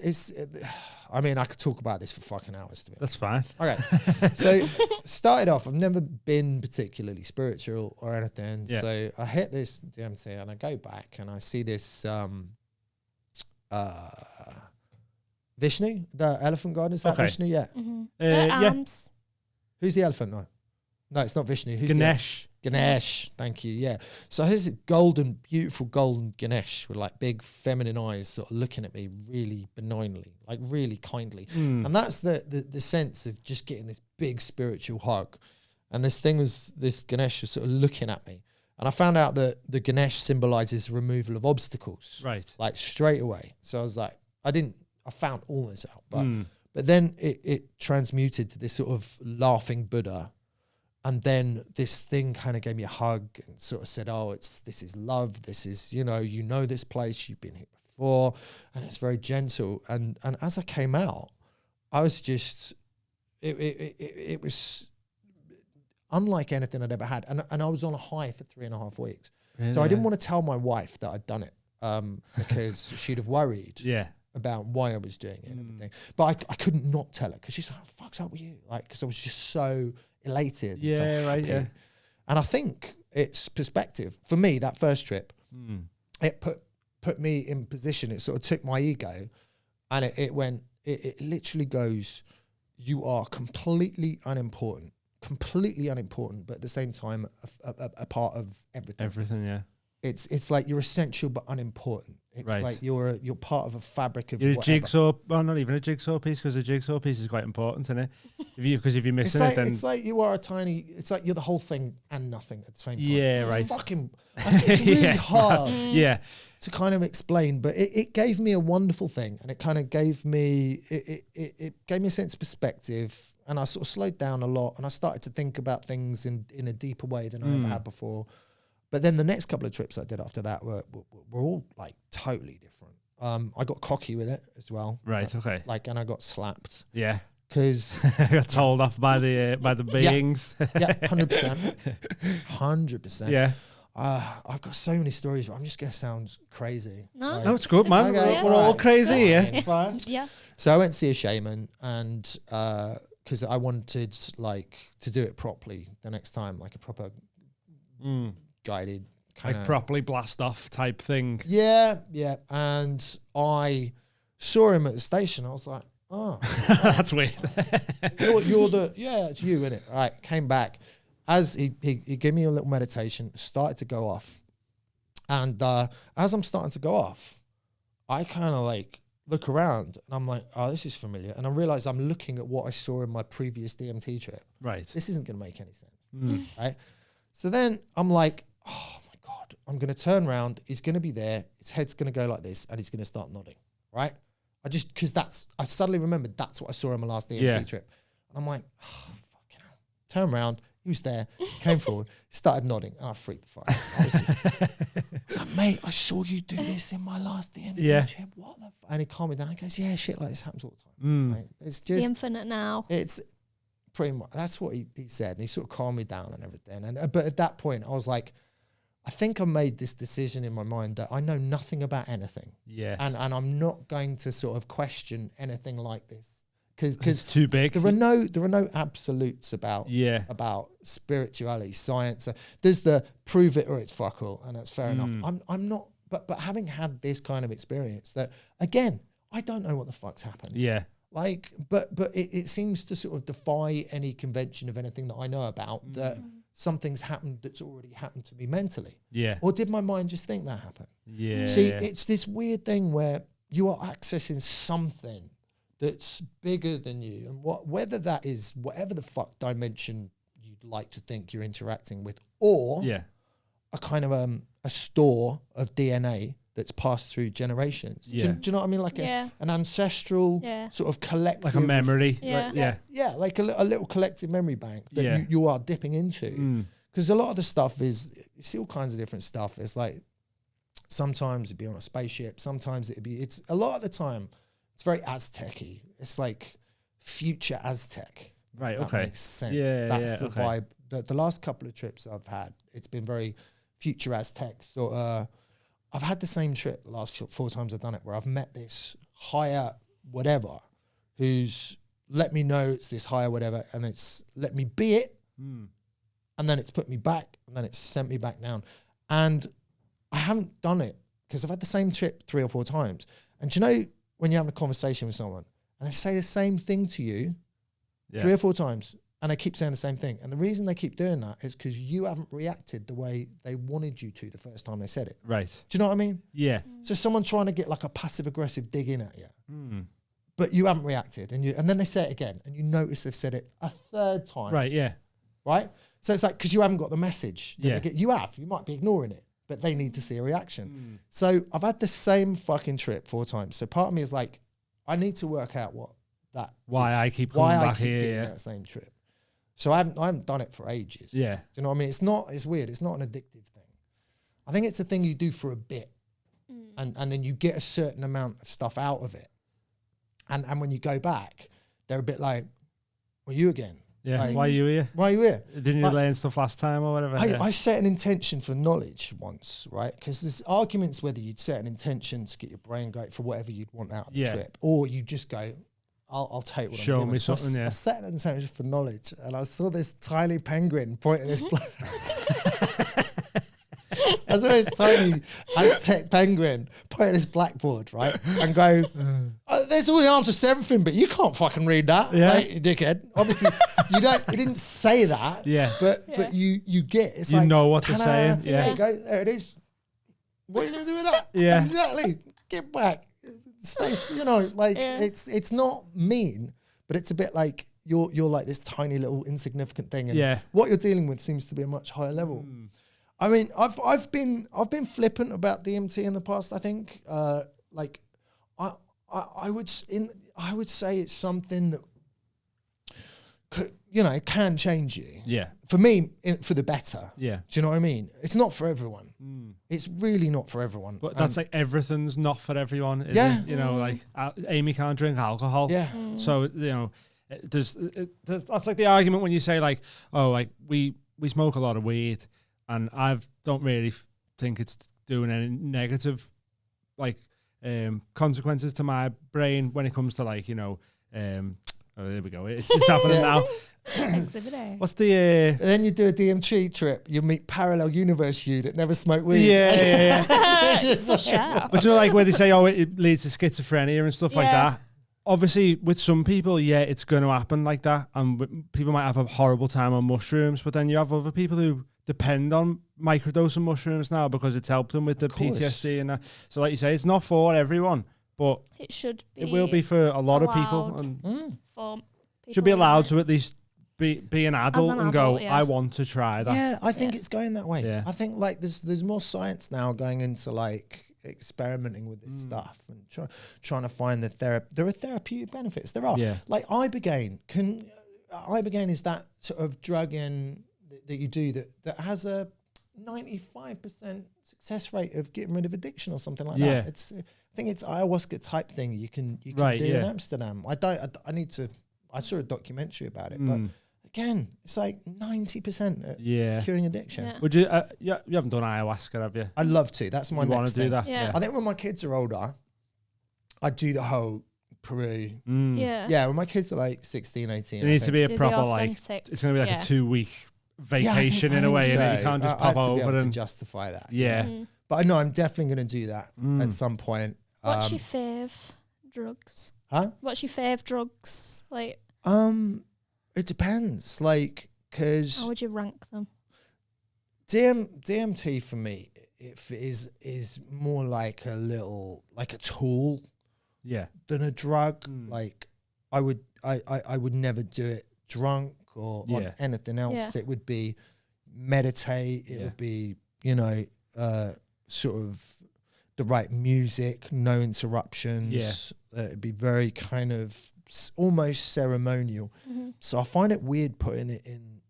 I mean, I could talk about this for fucking hours to me. That's fine. Okay. So started off, I've never been particularly spiritual or anything. Yeah. So I hit this DMT and I go back and I see this Vishnu, the elephant god. Is that Vishnu? Yeah. Mm-hmm. Yeah. Who's the elephant? No, it's not Vishnu. Who's Ganesh. Ganesh, thank you. Yeah. So here's a beautiful golden Ganesh with like big feminine eyes, sort of looking at me really benignly, like really kindly. And that's the sense of just getting this big spiritual hug. And this Ganesh was sort of looking at me. And I found out that the Ganesh symbolizes removal of obstacles. Right. Like straight away. So I was like, I found all this out. But then it transmuted to this sort of laughing Buddha. And then this thing kind of gave me a hug and sort of said, oh, this is love. This is, you know this place, you've been here before. And it's very gentle. And as I came out, I was just, it was unlike anything I'd ever had. And I was on a high for 3.5 weeks. Really? So I didn't want to tell my wife that I'd done it because she'd have worried about why I was doing it and everything. But I couldn't not tell her because she's like, what the fuck's up with you? Like, because I was just so elated. Yeah, right. Yeah. And I think it's perspective. For me, that first trip, it put me in position. It sort of took my ego and it literally goes, you are completely unimportant, but at the same time, a part of everything. Everything, yeah. It's like you're essential but unimportant. It's like you're part of a fabric of you're whatever. A jigsaw, well, not even a jigsaw piece, because a jigsaw piece is quite important, isn't it? Because if you're missing it, then it's like you are it's like you're the whole thing and nothing at the same time. Yeah, it's right. Fucking, it's really hard. Yeah. To kind of explain, but it gave me a wonderful thing, and it kind of gave me it gave me a sense of perspective, and I sort of slowed down a lot, and I started to think about things in a deeper way than I ever had before. But then the next couple of trips I did after that were all like totally different. I got cocky with it as well. Right. Okay. Like, and I got slapped. Yeah. Because I got told off by the beings. Yeah, 100%. 100%. Yeah. I've got so many stories, but I'm just going to sound crazy. No, no, it's good, man. Okay, We're all crazy here. It's fine. Yeah. So I went to see a shaman, and because I wanted like to do it properly the next time, like a proper guided kind of like properly blast off type thing. Yeah. And I saw him at the station. I was like, oh, that's weird. you're it's you, innit? All right, came back. As he gave me a little meditation, started to go off. And as I'm starting to go off, I kind of like look around and I'm like, oh, this is familiar. And I realize I'm looking at what I saw in my previous DMT trip. Right. This isn't going to make any sense. Right. So then I'm like, oh my God, I'm going to turn around. He's going to be there. His head's going to go like this and he's going to start nodding. Right. I suddenly remembered that's what I saw in my last DMT trip. And I'm like, oh, fucking hell. Turn around. He was there, came forward, started nodding, and I freaked the fuck out. I was like, mate, I saw you do this in my last DMT trip. What the fuck? And he calmed me down. He goes, yeah, shit like this happens all the time. Right? It's just the infinite now. It's pretty much, that's what he said. And he sort of calmed me down and everything. And but at that point, I was like, I think I made this decision in my mind that I know nothing about anything. Yeah. And I'm not going to sort of question anything like this. Because it's too big. There are no absolutes about spirituality, science. There's the prove it or it's fuck all, and that's fair enough. I'm not, but having had this kind of experience, that again, I don't know what the fuck's happened. Yeah. Like, but it seems to sort of defy any convention of anything that I know about, that something's happened that's already happened to me mentally. Yeah. Or did my mind just think that happened? Yeah. See, it's this weird thing where you are accessing something that's bigger than you, and whether that is whatever the fuck dimension you'd like to think you're interacting with, or a kind of a store of DNA that's passed through generations. Do you know what I mean? Like an ancestral sort of collective, like a memory. Like a little collective memory bank that you are dipping into. Because a lot of the stuff is, you see all kinds of different stuff. It's like sometimes it'd be on a spaceship, sometimes it's a lot of the time. It's very Aztec-y. It's like future Aztec. Right, that makes sense. That's the vibe. The last couple of trips I've had, it's been very future Aztec. So I've had the same trip the last 4 times I've done it, where I've met this higher whatever who's let me know it's this higher whatever, and it's let me be it, and then it's put me back, and then it's sent me back down. And I haven't done it because I've had the same trip 3 or 4 times. And do you know when you're having a conversation with someone and they say the same thing to you 3 or 4 times, and they keep saying the same thing, and the reason they keep doing that is because you haven't reacted the way they wanted you to the first time they said it. Right. Do you know what I mean? Yeah. So someone trying to get like a passive aggressive dig in at you, but you haven't reacted, and then they say it again, and you notice they've said it a 3rd time. Right. Yeah. Right. So it's like, because you haven't got the message. Yeah. You might be ignoring it, but they need to see a reaction. So I've had the same fucking trip 4 times. So part of me is like, I need to work out why I keep coming back here. Getting that same trip. So I haven't done it for ages. Yeah. Do you know what I mean? It's weird. It's not an addictive thing. I think it's a thing you do for a bit, and then you get a certain amount of stuff out of it. And when you go back, they're a bit like, well, you again. Yeah. Like, why are you here? Why are you here? Didn't you learn stuff last time or whatever? I set an intention for knowledge once, right? Because there's arguments whether you'd set an intention to get your brain going for whatever you'd want out of the trip, or you just go, I'll take what I'm Show given. me So something, I set an intention for knowledge, and I saw this tiny penguin pointing this I saw this tiny Aztec penguin pointing this blackboard, right? And go, there's all the answers to everything, but you can't fucking read that, like, you dickhead. Obviously, you didn't say that, but you get, it's you like, know what they're saying. Yeah. There you go, there it is. What are you going to do with that? Yeah. Exactly. Get back. Stay, like, it's not mean, but it's a bit like you're like this tiny little insignificant thing, and what you're dealing with seems to be a much higher level. I mean, I've been flippant about DMT in the past. I think, like, I would say it's something that can change you. Yeah. For me, for the better. Yeah. Do you know what I mean? It's not for everyone. It's really not for everyone. But that's like everything's not for everyone. Is it? You know, like Amy can't drink alcohol. Yeah. So there's that's like the argument when you say like, oh, like we smoke a lot of weed, and I don't really think it's doing any negative like consequences to my brain when it comes to like oh, there we go. It's happening now. Exhibit A. What's the? And then you do a DMT trip. You meet parallel universe you that never smoked weed. Yeah. It's so sharp. But like where they say, oh, it leads to schizophrenia and stuff like that. Obviously, with some people, it's going to happen like that, and people might have a horrible time on mushrooms. But then you have other people who depend on microdosing mushrooms now because it's helped them with the PTSD and that. So, like you say, it's not for everyone, but it should be. It will be for a lot of people, and should be allowed to at least be an adult and go, I want to try that. Yeah, I think it's going that way. Yeah. I think like there's more science now going into like experimenting with this stuff and trying to find there are therapeutic benefits. There are like ibogaine. Ibogaine is that sort of drug that you do that has a 95% success rate of getting rid of addiction or something like that. I think it's ayahuasca type thing you can do in Amsterdam. I saw a documentary about it, but again, it's like 90% at curing addiction. Yeah. Would you? You haven't done ayahuasca, have you? I'd love to. That's my next thing. Do that? Yeah. I think when my kids are older, I'd do the whole Peru. Yeah, when my kids are like 16, 18. It needs to be a proper like. It's going to be like a 2-week vacation in a way, and you can't just pop over and justify that. Yeah. But I know I'm definitely going to do that at some point. What's your fave drugs? Huh? What's your fave drugs? Like. It depends. Like, cause how would you rank them? DMT for me, is more like a tool. Yeah. Than a drug. Like, I would never do it drunk or on anything else. Yeah. It would be meditate. It would be, sort of the right music, no interruptions. It'd be very kind of almost ceremonial. So I find it weird putting it in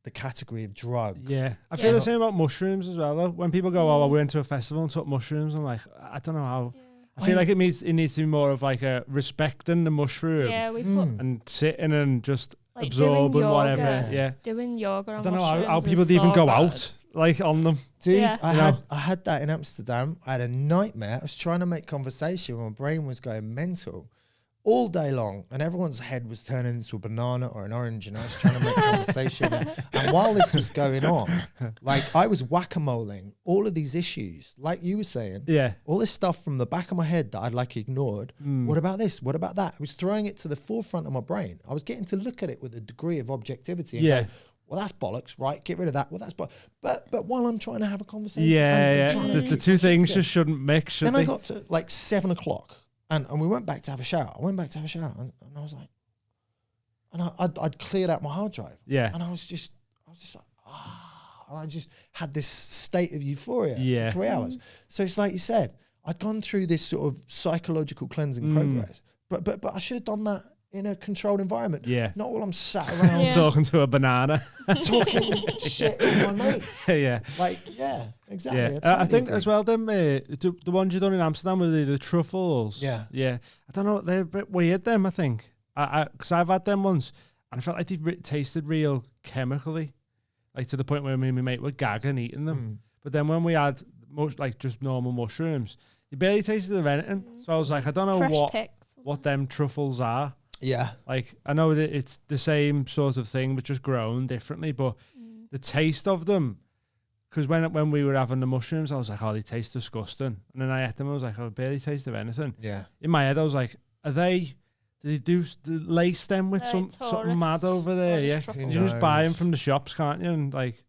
the category of drug. Yeah. I feel the same about mushrooms as well, though. When people go, oh, I went to a festival and took mushrooms, I'm like, I don't know how. I feel like it needs to be more of like a respecting the mushroom. Yeah, we put and sitting and just like absorbing whatever. Yeah. Doing yoga. I don't know how people even go out like on them. Dude, Yeah. I had that in Amsterdam. I had a nightmare. I was trying to make conversation. My brain was going mental all day long, and everyone's head was turning into a banana or an orange, and I was trying to make conversation. And while this was going on, like I was whack-a-moling all of these issues, like you were saying. Yeah. All this stuff from the back of my head that I'd like ignored. What about this? What about that? I was throwing it to the forefront of my brain. I was getting to look at it with a degree of objectivity and go, well, that's bollocks, right? Get rid of that. Well, that's but while I'm trying to have a conversation, the two things just shouldn't mix. Should then I got to like 7 o'clock, and we went back to have a shower. I went back to have a shower, and I was like, and I'd cleared out my hard drive. Yeah, and I was just like, and I just had this state of euphoria for 3 hours. So it's like you said, I'd gone through this sort of psychological cleansing progress, but I should have done that in a controlled environment. Yeah. Not while I'm sat around talking to a banana. talking shit with my mate. Yeah. Like, yeah, exactly. Yeah. I totally I think agree. as well, the ones you done in Amsterdam were the truffles. Yeah. Yeah. I don't know. They're a bit weird, them, I think. Because I've had them once, and I felt like they tasted real chemically. Like to the point where me and my mate were gagging eating them. But then when we had like just normal mushrooms, you barely tasted of anything. So I was like, I don't know what them truffles are. Yeah. Like, I know that it's the same sort of thing, but just grown differently. But the taste of them, because when we were having the mushrooms, I was like, oh, they taste disgusting. And then I ate them, I was like, oh, I barely taste of anything. Yeah. In my head, I was like, did they lace them with something mad over there? Yeah. You just buy them from the shops, can't you? And like,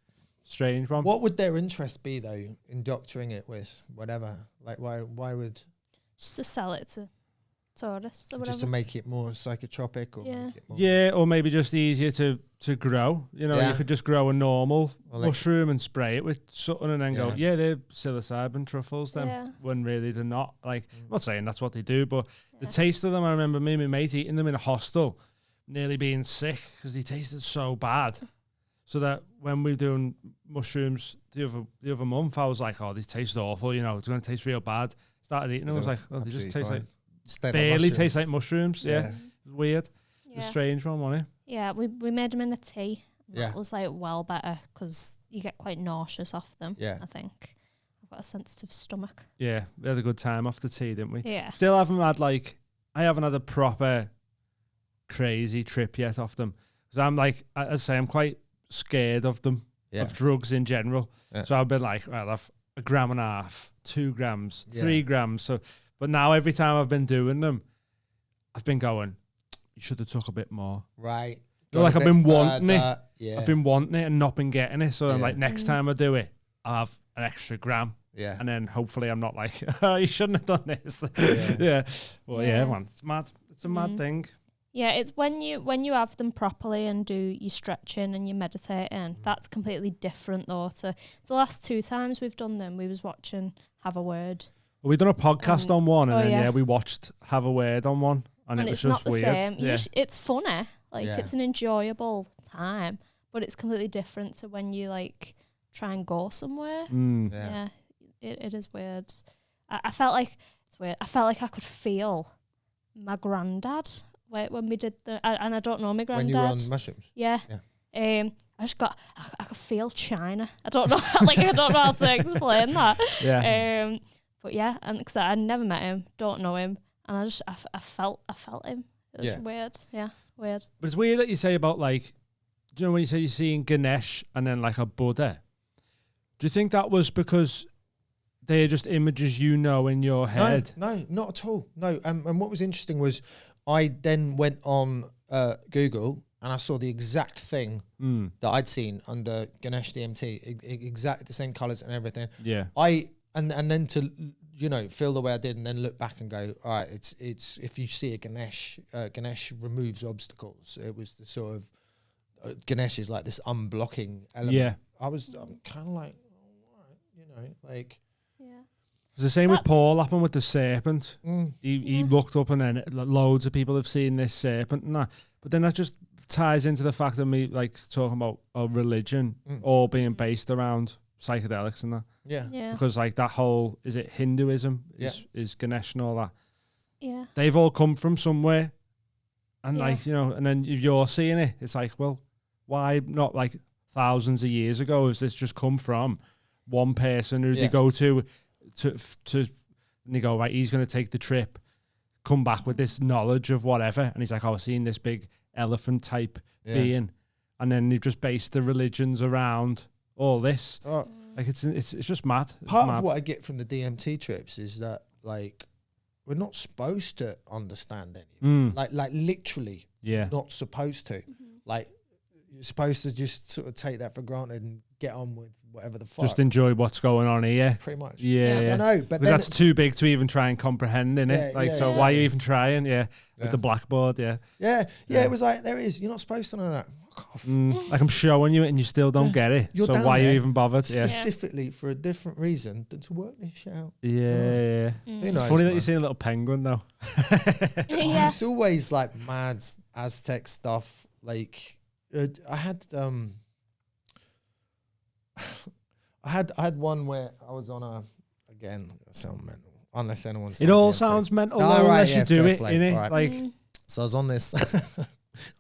strange one. What would their interest be, though, in doctoring it with whatever? Like, why would... Just to sell it to tourists or whatever. Just to make it more psychotropic, or make it more... Yeah, or maybe just easier to grow. You know, you could just grow a normal mushroom and spray it with something and then go, they're psilocybin truffles then, when really they're not. Like, I'm not saying that's what they do, but the taste of them, I remember me and my mate eating them in a hostel, nearly being sick because they tasted so bad. So that when we were doing mushrooms the other month, I was like, oh, these taste awful, you know, it's going to taste real bad. Started eating them, I was like, oh, they just taste like... barely taste like mushrooms. Yeah. It was weird. It was a strange one, wasn't it? Yeah, we made them in a tea. Yeah. That was like well better because you get quite nauseous off them. Yeah. I think. I've got a sensitive stomach. Yeah, we had a good time off the tea, didn't we? Yeah. Still haven't had I haven't had a proper crazy trip yet off them. Because I'm like, as I say, I'm quite scared of them, of drugs in general. Yeah. So I've been like, well, I'll have 1.5 grams, 2 grams, 3 grams. So, but now every time I've been doing them, I've been going, you should have took a bit more. Right. Like I've been wanting it. Yeah. I've been wanting it and not been getting it. So I'm like, next time I do it, I'll have an extra gram. Yeah. And then hopefully I'm not like, oh, you shouldn't have done this. Well, man, it's mad. It's a mad thing. Yeah, it's when you have them properly and do your stretching and your meditating, that's completely different though. To the last 2 times we've done them, we was watching Have a Word. Well, we done a podcast on one, and then we watched Have a Word on one, and it was just weird. Same. It's funny, it's an enjoyable time, but it's completely different to when you like try and go somewhere. It is weird. I felt like it's weird. I felt like I could feel my granddad when we did and I don't know my granddad. When you were on mushrooms? Yeah. I just I could feel China. I don't know, I don't know how to explain that. Yeah. But yeah, and because I never met him, don't know him, and I felt him. It was weird. Yeah, weird. But it's weird that you say about like, do you know when you say you're seeing Ganesh and then like a Buddha? Do you think that was because they're just images you know in your head? No, not at all. No. And what was interesting was I then went on Google and I saw the exact thing that I'd seen under Ganesh DMT, exactly the same colours and everything. Yeah. And then to, you know, feel the way I did and then look back and go, all right, it's if you see a Ganesh removes obstacles. It was the sort of, Ganesh is like this unblocking element. Yeah. I'm kind of like, all right, you know, like. Yeah. It's the same with Paul happened with the serpent. He looked up and then loads of people have seen this serpent and that. But then that just ties into the fact that me like talking about religion all being based around psychedelics and that. Yeah. Because like that whole, is it Hinduism? Is Ganesh and all that? Yeah. They've all come from somewhere. And like, you know, and then if you're seeing it, it's like, well, why not like thousands of years ago? Has this just come from one person who they go to and they go, right, he's going to take the trip, come back with this knowledge of whatever, and he's like, oh, I've seen this big elephant type being, and then they've just based the religions around all this. Like it's just mad. Part of what I get from the DMT trips is that like we're not supposed to understand anything. Like literally, not supposed to. Like you're supposed to just sort of take that for granted and get on with whatever the fuck. Just enjoy what's going on here. Pretty much. Yeah. I know, but then that's too big to even try and comprehend, innit? Like, so why are you even trying? With the blackboard, Yeah, it was like, there it is. You're not supposed to know that. Fuck off. Like I'm showing you it and you still don't get it. You're so why are you even bothered? Specifically for a different reason than to work this shit out. Yeah. Who knows, it's funny that you're seeing a little penguin though. It's always like mad Aztec stuff. Like I had one where I was on again, sound mental. Unless anyone's it all sounds mental unless you do it, innit? Right. Like so I was on this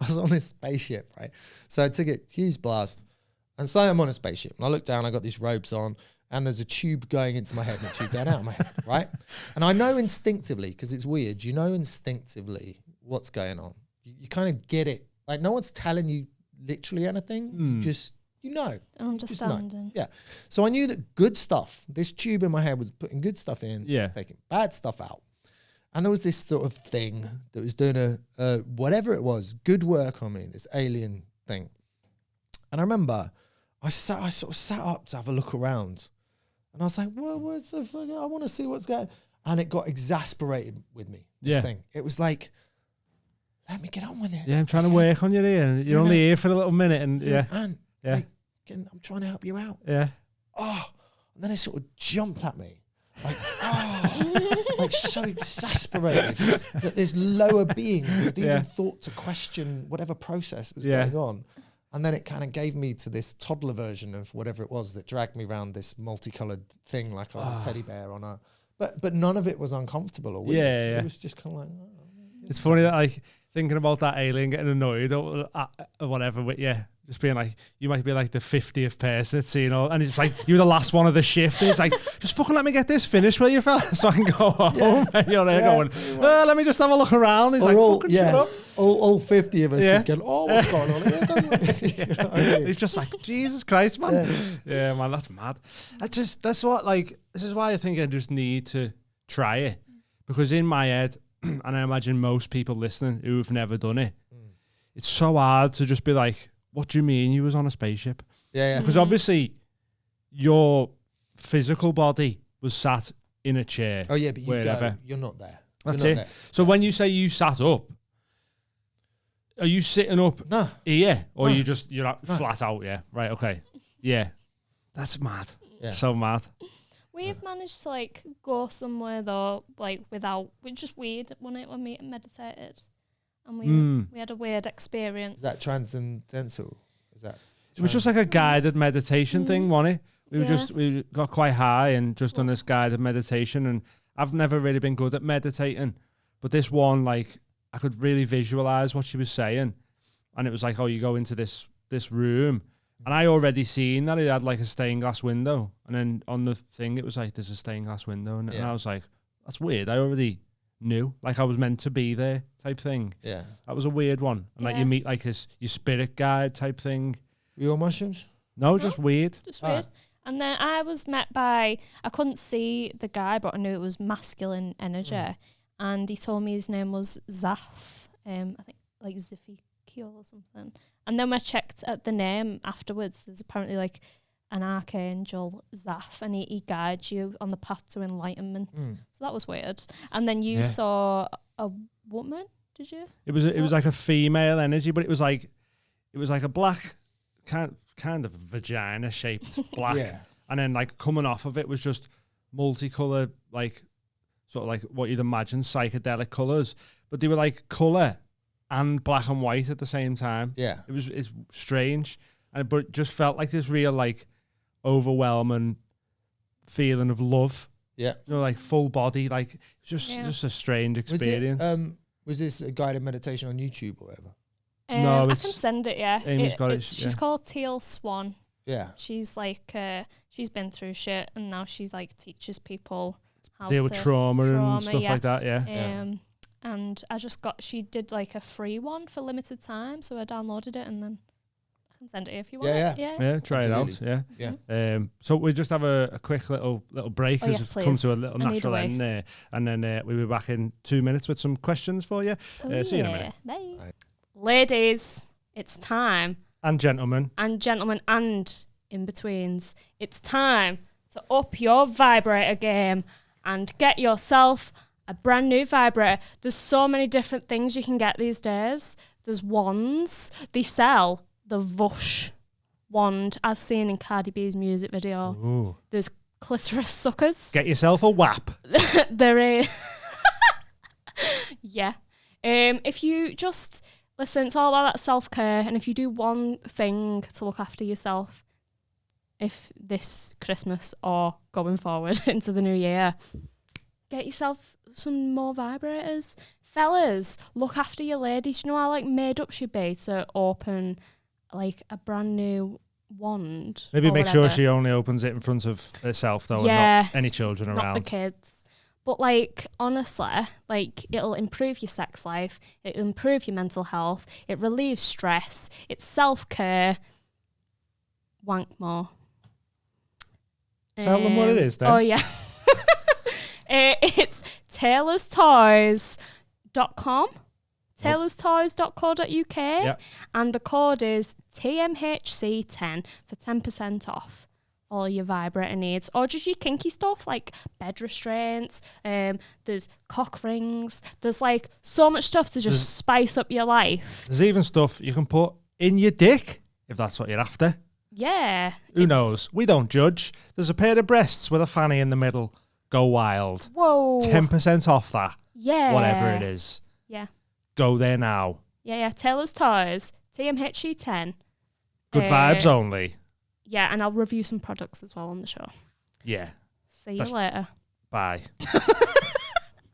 I was on this spaceship, right? So I took a huge blast. And so I'm on a spaceship and I look down, I got these robes on and there's a tube going into my head and a tube going out of my head, right? And I know instinctively, because it's weird, you know instinctively what's going on. You kind of get it. Like no one's telling you literally anything, just you know. Understanding. Yeah. So I knew that good stuff, this tube in my head was putting good stuff in, taking bad stuff out. And there was this sort of thing that was doing a whatever it was, good work on me, this alien thing. And I remember I sort of sat up to have a look around. And I was like, well, what's the fuck? I want to see what's going on. And it got exasperated with me, this thing. It was like, let me get on with it. Yeah, I'm trying to work on your ear. You're only here for a little minute. And like, I'm trying to help you out. Yeah. Oh, and then it sort of jumped at me. Like, like so exasperated that this lower being had even thought to question whatever process was going on. And then it kind of gave me to this toddler version of whatever it was that dragged me around this multicolored thing like I was a teddy bear on a... But none of it was uncomfortable or weird. It was just kind of like... it's funny that like thinking about that alien getting annoyed or whatever with just being like, you might be like the 50th person that's seen all, and it's like, you're the last one of the shift. And it's like, just fucking let me get this finished, will you, fella? So I can go home. And you're there going, let me just have a look around. He's like, fucking shut up. All 50 of us going, what's going on here? You know what I mean? It's just like, Jesus Christ, man. Yeah, man, that's mad. That's what, like, this is why I think I just need to try it. Because in my head, and I imagine most people listening who've never done it, it's so hard to just be like, what do you mean you was on a spaceship? Yeah. Because obviously your physical body was sat in a chair. Oh yeah, but you're not there. That's it. There. So when you say you sat up, are you sitting up here? Or you're like flat out, Right, okay. Yeah. That's mad. Yeah. So mad. We've managed to like go somewhere though, like without, which is just weird, wasn't it, when we meditated? And we had a weird experience. Is that transcendental? It was just like a guided meditation thing, wasn't it? We got quite high and just done this guided meditation. And I've never really been good at meditating, but this one, like, I could really visualize what she was saying. And it was like, oh, you go into this room. And I already seen that it had like a stained glass window. And then on the thing, it was like, there's a stained glass window. And I was like, that's weird. I already knew, like I was meant to be there type thing. Yeah. That was a weird one. And like you meet like your spirit guide type thing. Were you on mushrooms? No, just weird. Just weird. And then I was met by, I couldn't see the guy, but I knew it was masculine energy. And he told me his name was Zaf. I think like Ziffy or something. And then when I checked at the name afterwards, there's apparently like an archangel, Zaf, and he guides you on the path to enlightenment. So that was weird. And then you saw a woman, did you? It was like a female energy, but it was like a black kind of vagina shaped black. And then like coming off of it was just multicolored, like sort of like what you'd imagine psychedelic colors, but they were like color and black and white at the same time. Yeah, it's strange, but it just felt like this real like overwhelming feeling of love. Yeah, you know, like full body, like just a strange experience. Was this a guided meditation on YouTube or whatever? No, I can send it, yeah. Amy's got it. She's called Teal Swan. Yeah. She's like, she's been through shit, and now she's like teaches people how deal to with trauma and stuff like that, yeah. And she did like a free one for limited time, so I downloaded it, and then I can send it if you want. Yeah, try Absolutely. it out. Yeah. So we just have a quick little break as we've come to a little natural end there, and then we'll be back in 2 minutes with some questions for you. See you in a minute. Bye. Ladies, it's time. And gentlemen, and in-betweens, it's time to up your vibrator game and get yourself a brand new vibrator. There's so many different things you can get these days. There's wands. They sell the Vush wand as seen in Cardi B's music video. Ooh. There's clitoris suckers. Get yourself a WAP. There is. Yeah. If you just listen, it's all about that self-care, and if you do one thing to look after yourself, if this Christmas or going forward into the new year, get yourself some more vibrators. Fellas, look after your ladies. You know how like made up she'd be to open like a brand new wand? Maybe make sure she only opens it in front of herself though, and not any children around. Not the kids. But like, honestly, like it'll improve your sex life, it'll improve your mental health, it relieves stress, it's self-care. Wank more. Tell them what it is then. Oh yeah. It's taylorstoys.com, taylorstoys.co.uk, and the code is TMHC10 for 10% off all your vibrator needs, or just your kinky stuff like bed restraints. There's cock rings. There's like so much stuff to just spice up your life. There's even stuff you can put in your dick if that's what you're after. Yeah. Who knows? We don't judge. There's a pair of breasts with a fanny in the middle. Go wild. Whoa. 10% off that. Yeah. Whatever it is. Yeah. Go there now. Yeah. Taylor's Toys, TMHC10. Good vibes only. Yeah, and I'll review some products as well on the show. Yeah. See you later. Bye. See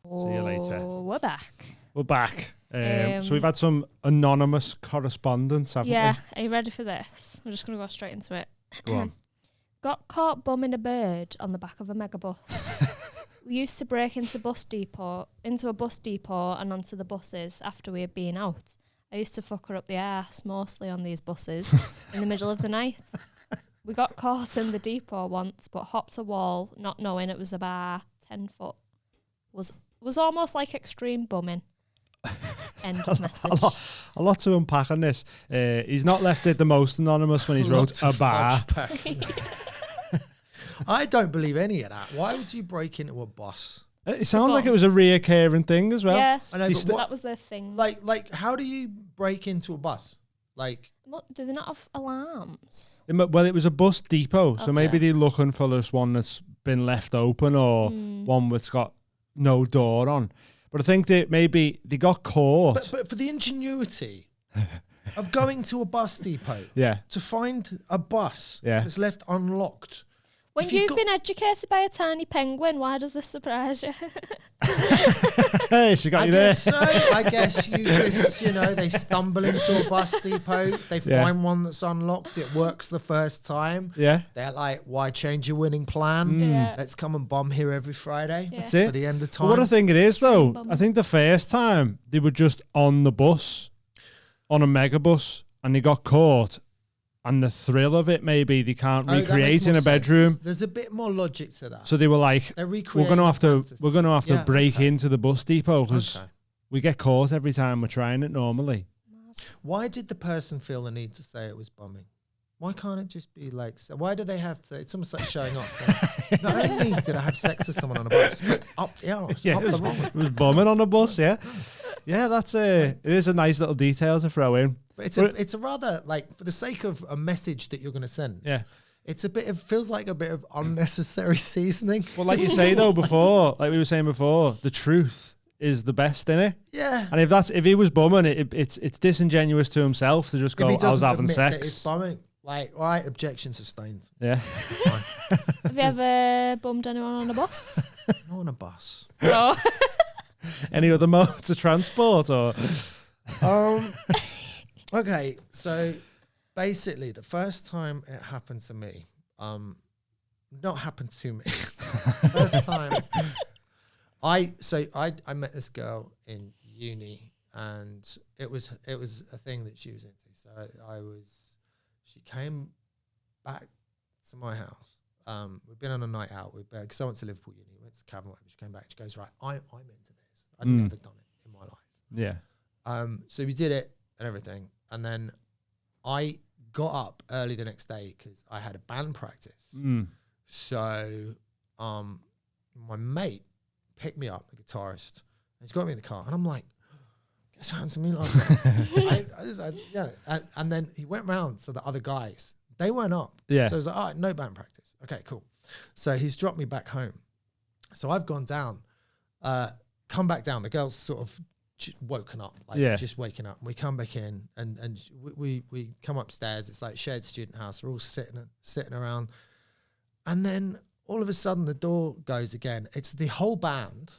you later. We're back. We're back. So we've had some anonymous correspondence, haven't we? Yeah. Are you ready for this? I'm just going to go straight into it. Go on. Got caught bumming a bird on the back of a megabus. We used to break into a bus depot and onto the buses after we had been out. I used to fuck her up the arse, mostly on these buses, in the middle of the night. We got caught in the depot once, but hopped a wall, not knowing it was a bar 10 foot. Was almost like extreme bumming. End of message. A lot to unpack on this. He's not left it the most anonymous when he's wrote a bar. I don't believe any of that. Why would you break into a bus? It sounds like it was a reoccurring thing as well. Yeah, I know, but that was their thing. Like, how do you break into a bus? Like, do they not have alarms? Well, it was a bus depot, so maybe they're looking for this one that's been left open or one that's got no door on. But I think that maybe they got caught. But for the ingenuity of going to a bus depot to find a bus that's left unlocked. When you've been educated by a tiny penguin, why does this surprise you? Hey, she got you there. So I guess you just, they stumble into a bus depot, they find one that's unlocked, it works the first time. Yeah. They're like, why change your winning plan? Let's come and bomb here every Friday. That's it. For the end of time. Well, what I think it is, though, I think the first time they were just on the bus, on a megabus, and they got caught. And the thrill of it, maybe they can't recreate in a bedroom. There's a bit more logic to that. So they were like, we're gonna have to break into the bus depot because we get caught every time we're trying it normally. Why did the person feel the need to say it was bumming? Why can't it just be like? So why do they have to? It's almost like showing off. Not only did I have sex with someone on a bus, but up the arse. Yeah, it was bumming on a bus. Yeah, that's it is a nice little detail to throw in. But it's a rather, like, for the sake of a message that you're going to send. Yeah. It feels like a bit of unnecessary seasoning. Well, like you say though before, like we were saying before, the truth is the best, innit? Yeah. And if he was bumming, it's disingenuous to himself to just go, I was having sex. That it's bumming. Like, all right, objection sustained. Yeah. Have you ever bummed anyone on a bus? Not on a bus. Oh. Any other modes of transport or? Okay, so basically, the first time it happened to me, not happened to me. First time, I met this girl in uni, and it was a thing that she was into. So she came back to my house. We'd been on a night out because I went to Liverpudlian. We went to COUGHLIN, whatever. She came back. She goes, right, I'm into this. I'd never done it in my life. Yeah. So we did it and everything, and then I got up early the next day because I had a band practice. So my mate picked me up, the guitarist, and he's got me in the car, and I'm like, guess what happened to me last night? And then he went round to the other guys. They weren't up. Yeah. So I was like, all right, no band practice. Okay, cool. So he's dropped me back home. So I've gone down, come back down. The girl's sort of woken up, just waking up. We come back in and we come upstairs. It's like shared student house. We're all sitting around. And then all of a sudden the door goes again. It's the whole band,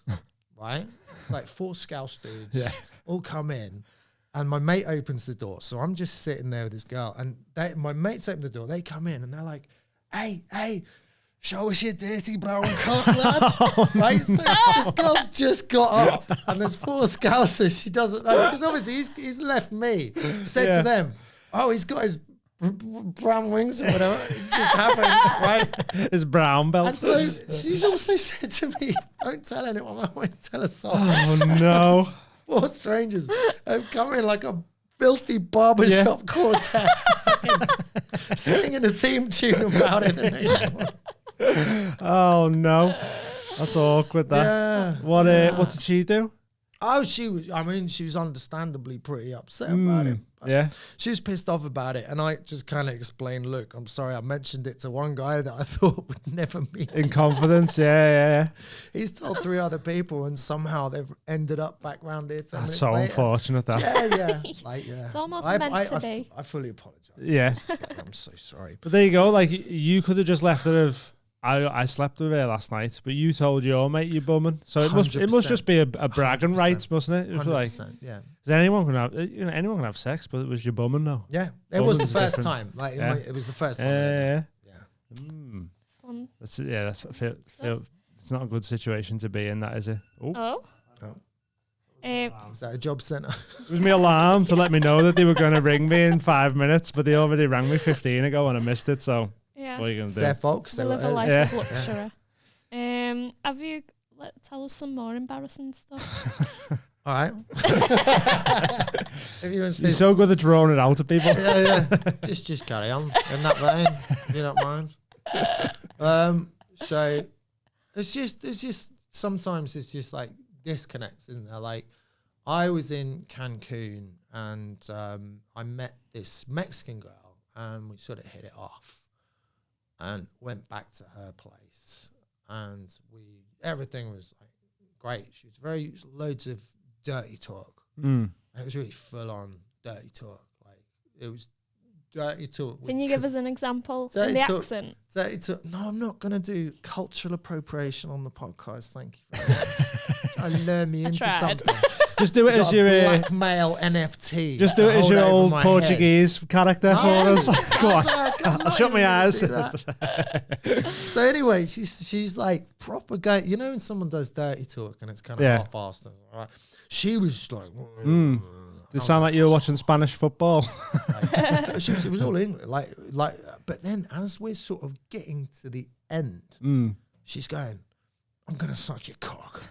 right? It's like 4 Scouse dudes all come in. And my mate opens the door. So I'm just sitting there with this girl. And my mates open the door. They come in and they're like, hey, show us your dirty brown cock, lad. Right? So this girl's just got up. And there's 4 Scousers. She doesn't know. Because obviously he's left me. Said to them, oh, he's got his brown wings or whatever. It just happened, right? His brown belt. And so she's also said to me, don't tell anyone. I won't tell a soul. Oh, no. 4 strangers have come in like a filthy barbershop quartet singing a theme tune about it. Oh no, that's awkward. That. Yeah. What did she do? Oh, she was understandably pretty upset about it. Yeah. She was pissed off about it. And I just kind of explained, look, I'm sorry, I mentioned it to one guy that I thought would never meet. In confidence, yeah. He's told 3 other people and somehow they've ended up back round here 10 minutes so later. Unfortunate that. Yeah. It's almost meant to be. I fully apologize. Yeah. I'm so sorry. But there you go. Like, you could have just left it of, I slept with her last night, but you told your mate you're bumming. So it must just be a bragging rights, mustn't it? It was like, yeah. Anyone can have sex, but it was your bumming though. Yeah, it was the first time. Like it was the first time. Yeah. Fun. It's not a good situation to be in, that is it? Oh. Is that a job centre? It was my alarm to let me know that they were going to ring me in 5 minutes, but they already rang me 15 ago and I missed it. So. Yeah. What are you going to do? Say folks. We live a life of luxury. Have you tell us some more embarrassing stuff? All right. If you want to You're so good at drawing it out to people. Yeah. Just carry on in that vein, if you don't mind. So it's just sometimes it's just like disconnects, isn't there? Like I was in Cancun and I met this Mexican girl and we sort of hit it off. And went back to her place, and everything was like great. She was loads of dirty talk. It was really full on dirty talk. Like it was dirty talk. Can you give us an example in the accent? Dirty talk. No, I'm not gonna do cultural appropriation on the podcast. Thank you very much. I learn me into something. Just do it as your blackmail NFT. Just do it as your old Portuguese character for us. Go on. I'll shut my eyes. So anyway, she's like proper guy. You know when someone does dirty talk and it's kind of half-assed. Right? She was just like. They sound like you were watching Spanish football. It was all English. Like. But then as we're sort of getting to the end, she's going, I'm going to suck your cock.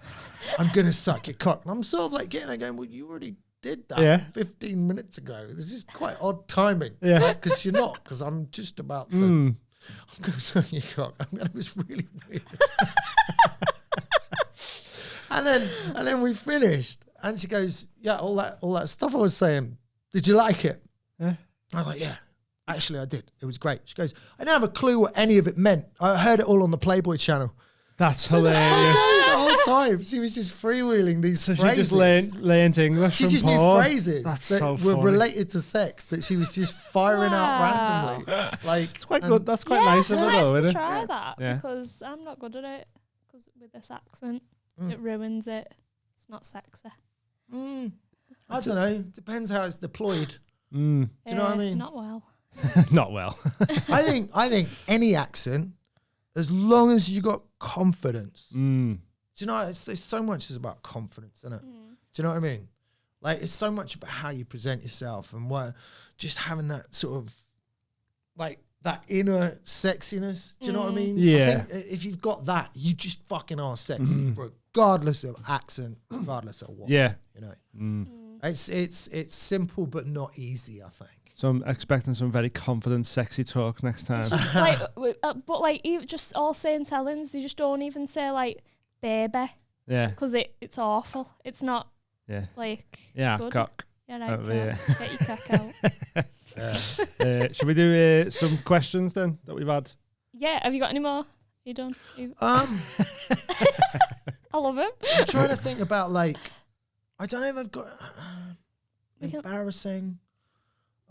I'm going to suck your cock. And I'm sort of like getting there going, well, you already did that 15 minutes ago. This is quite odd timing. Yeah. Because you're not, because I'm just about to, I'm going to suck your cock. It was really weird. and then we finished. And she goes, yeah, all that stuff I was saying, did you like it? Yeah. I was like, yeah. Actually, I did. It was great. She goes, I didn't have a clue what any of it meant. I heard it all on the Playboy channel. That's hilarious. The whole time she was just freewheeling these phrases. She just learned English. She just knew phrases that were funny. related to sex that she was just firing out randomly. Like it's quite good. That's quite nice of her, though, isn't it? Try that because I'm not good at it. Because with this accent, it ruins it. It's not sexy. I don't know. Depends how it's deployed. Do you know what I mean? Not well. Not well. I think any accent, as long as you got confidence. Do you know, it's so much is about confidence, isn't it? Do you know what I mean? Like, it's so much about how you present yourself and what, just having that sort of, like, that inner sexiness. Do you know what I mean? Yeah. I think if you've got that, you just fucking are sexy, regardless of accent, regardless of what. Yeah. You know, it's simple but not easy, I think. So I'm expecting some very confident, sexy talk next time. It's just like, but like, just all saying tellings, they just don't even say like baby. Yeah. Because it's awful. It's not. Yeah. Like. Yeah. Good. Cock. Yeah, right. Over here. Get your cock out. Should we do some questions then that we've had? Yeah. Have you got any more? You done? I love it. I'm trying to think about, like, I don't know if I've got embarrassing.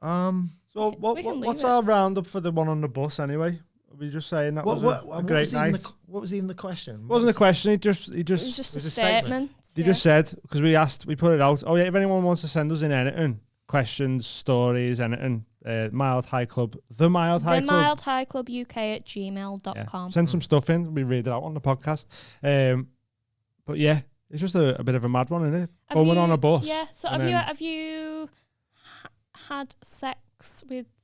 So what's our roundup for the one on the bus anyway? Are we just saying that was a great night? What was even the question? Wasn't a question. It was just a statement. He just said, because we put it out. Oh yeah, if anyone wants to send us in anything, questions, stories, anything, Mild High Club, the Mild High Club UK@gmail.com. Yeah. Send some stuff in. We read it out on the podcast. But yeah, it's just a bit of a mad one, isn't it? Going on a bus. Yeah. So have you had sex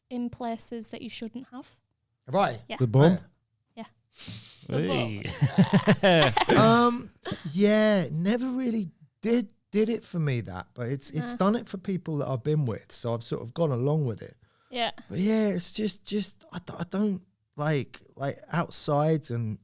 in places that you shouldn't have? Right. Yeah. The bum. Yeah. Hey. Yeah, never really did it for me, that, but it's done it for people that I've been with, so I've sort of gone along with it. Yeah. But yeah, it's just I don't like outsides and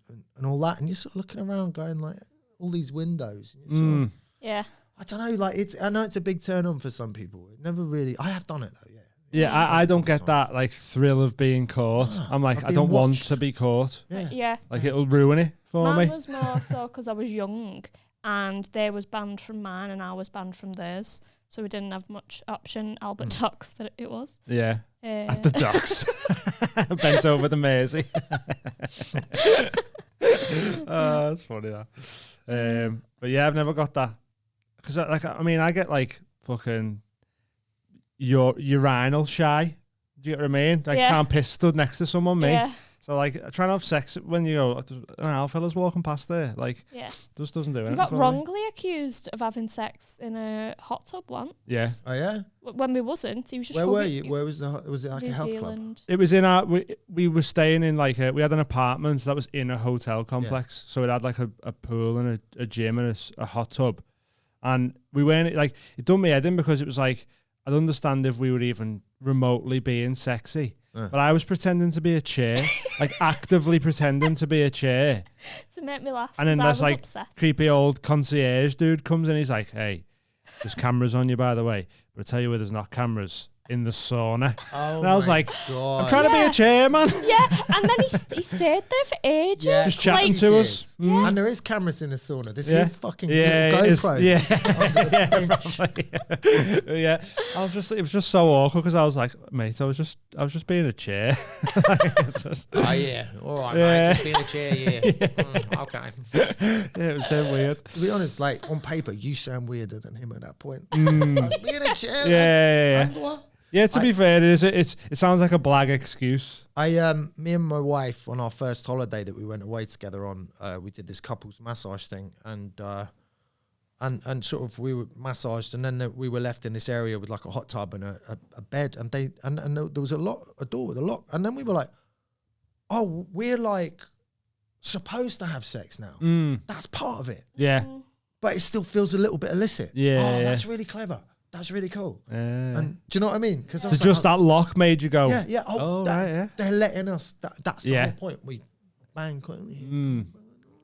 all that, and you're sort of looking around going like all these windows. And sort of, yeah. I don't know, like I know it's a big turn on for some people. It never really. I have done it though. Yeah. Yeah, I don't get that like thrill of being caught. I'm like, I don't want to be caught. Yeah. Like it'll ruin it for me. Mine was more so because I was young and they was banned from mine and I was banned from theirs. So we didn't have much option. Albert Docks that it was. Yeah. At the docks. Bent over the Mersey. Oh, that's funny that. But yeah, I've never got that. Because I get like fucking urinal shy. Do you get what I mean? Like, can't piss stood next to someone, me. Yeah. So like, trying to have sex when you go, an owl fella's walking past there, like, just doesn't do anything. You got wrongly accused of having sex in a hot tub once. Yeah. Oh yeah. When we wasn't, he was just. Where were you? Where was was it like New a health Zealand. club? It was in our. We were staying in like we had an apartment that was in a hotel complex, so it had like a pool and a gym and a hot tub, and we weren't like, it done me head in because it was like, I'd understand if we were even remotely being sexy. But I was pretending to be a chair, like actively pretending to be a chair. To make me laugh. And then there's like upset. Creepy old concierge dude comes in, he's like, hey, there's cameras on you, by the way. But I tell you where there's not cameras. In the sauna. Oh, and I was like, God. I'm trying to be a chair, man. Yeah, and then he stayed there for ages. Yeah. Just chatting to us. Yeah. And there is cameras in the sauna. This is fucking GoPro. Yeah. It was just so awkward because I was like, mate, I was just being a chair. Oh yeah. All right, mate. Just being a chair, yeah. Okay. Yeah, it was dead weird. To be honest, like on paper, you sound weirder than him at that point. I was being a chair. Yeah. Yeah, to be fair, it sounds like a blag excuse. Me and my wife on our first holiday that we went away together on, we did this couples massage thing, and sort of we were massaged, and then we were left in this area with like a hot tub and a bed, and there was a door with a lock, and then we were like, oh, we're like supposed to have sex now. That's part of it. Yeah, but it still feels a little bit illicit. Yeah, that's really clever. That's really cool. And do you know what I mean? So just that lock made you go, yeah. Right, yeah. They're letting us. That's the whole point. We bang quickly.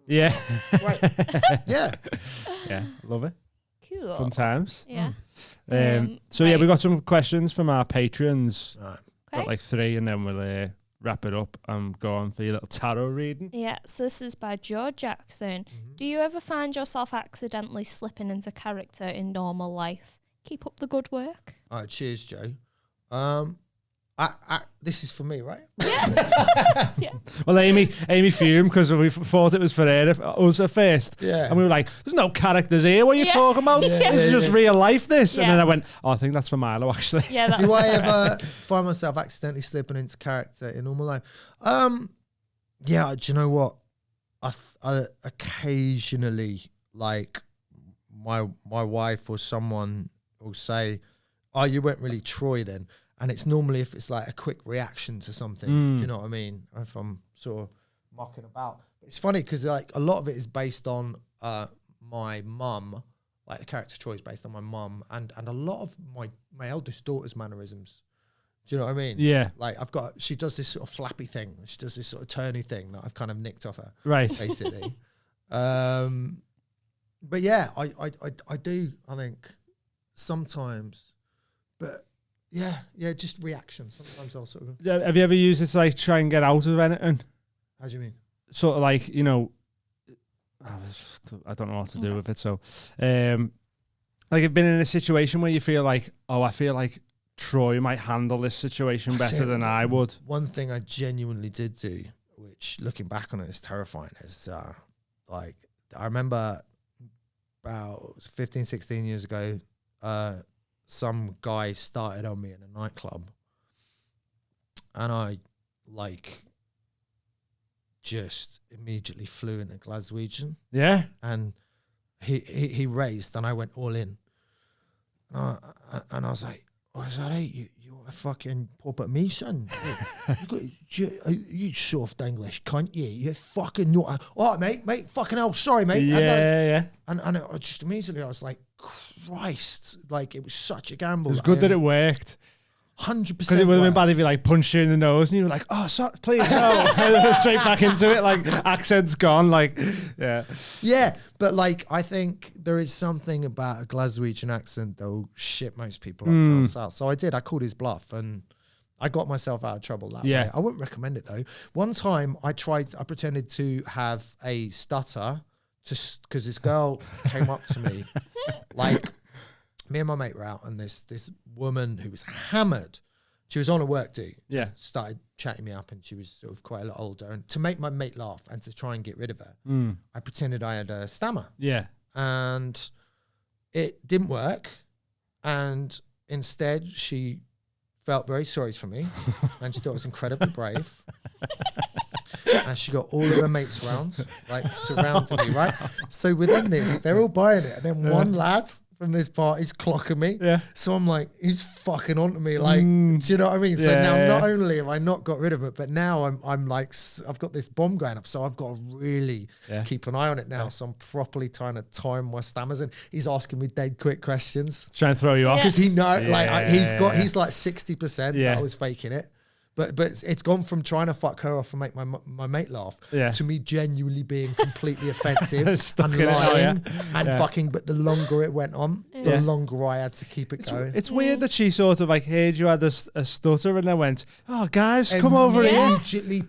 Yeah. Right. Yeah. Yeah. Love it. Cool. Fun times. Yeah. So yeah, we got some questions from our patrons. Right. Got like 3, and then we'll wrap it up and go on for your little tarot reading. Yeah. So this is by Joe Jackson. Do you ever find yourself accidentally slipping into character in normal life? Keep up the good work. All right, cheers, Joe. I this is for me, right? Yeah. Well, Amy fumed because we thought it was for her, us at first. Yeah. And we were like, there's no characters here. What are you talking about? Yeah. This is just real life, this. Yeah. And then I went, I think that's for Milo, actually. Yeah. Do I ever find myself accidentally slipping into character in normal life? Yeah, do you know what? I occasionally, like, my wife or someone will say, oh, you weren't really Troy then. And it's normally if it's like a quick reaction to something. Do you know what I mean? If I'm sort of mocking about. It's funny because like a lot of it is based on my mum. Like the character Troy is based on my mum and a lot of my eldest daughter's mannerisms. Do you know what I mean? Yeah. Like she does this sort of flappy thing. She does this sort of turny thing that I've kind of nicked off her. Right. Basically. But yeah, I do, I think sometimes, but yeah, just reactions. Sometimes I'll sort of. Have you ever used it to like try and get out of anything? How do you mean? Sort of like, you know, I don't know what to do with it. So, like you've been in a situation where you feel like, oh, I feel like Troy might handle this situation better than I would. One thing I genuinely did do, which looking back on it is terrifying, is like I remember about 15, 16 years ago, some guy started on me in a nightclub and I like just immediately flew into Glaswegian. Yeah. And he raised and I went all in. And I was like, oh, is that it? You want to fucking pop at me, son? You soft English cunt, you fucking not. All right, mate, fucking hell, sorry, mate. Yeah. And I just immediately, I was like, Christ, like it was such a gamble. It was good that it worked. 100%. Because it would have been bad if you like punched you in the nose and you were like, oh, sorry, please, no. Straight back into it, like accent's gone, like, yeah. Yeah, but like I think there is something about a Glaswegian accent that will shit most people up down south. So I called his bluff and I got myself out of trouble that way. I wouldn't recommend it though. One time I pretended to have a stutter because this girl came up to me, like me and my mate were out and this woman who was hammered, she was on a work do. Yeah. Started chatting me up and she was sort of quite a lot older. And to make my mate laugh and to try and get rid of her, I pretended I had a stammer. Yeah. And it didn't work. And instead she felt very sorry for me and she thought I was incredibly brave. And she got all of her mates around, like surrounding me, right? So within this, they're all buying it. And then one lad from this party's clocking me. Yeah. So I'm like, he's fucking onto me. Like, do you know what I mean? So now not only have I not got rid of it, but now I'm like, I've got this bomb going up. So I've got to really keep an eye on it now. So I'm properly trying to time my stammers. And he's asking me dead quick questions. Trying to throw you off. Because he knows, he's like 60% that I was faking it. But it's gone from trying to fuck her off and make my mate laugh to me genuinely being completely offensive and lying and fucking. But the longer it went on, the longer I had to keep it going. It's weird that she sort of like heard you had a stutter and then went, "Oh, guys, come over here.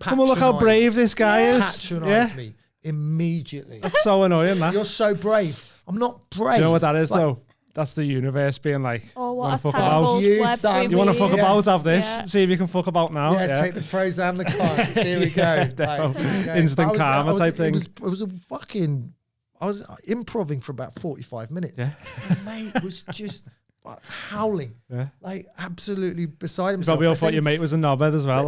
Come on, look how brave this guy is." Patronised me immediately. That's so annoying, man. You're so brave. I'm not brave. Do you know what that is though? That's the universe being like, oh, what a fuck terrible about? You want to fuck about? Have this. See if you can fuck about now. Take the pros and the cons. Here we go. Instant karma type thing. It was a fucking. I was improving for about 45 minutes. Yeah. My mate was just howling, like absolutely beside himself. Probably all thought your mate was a knobhead as well.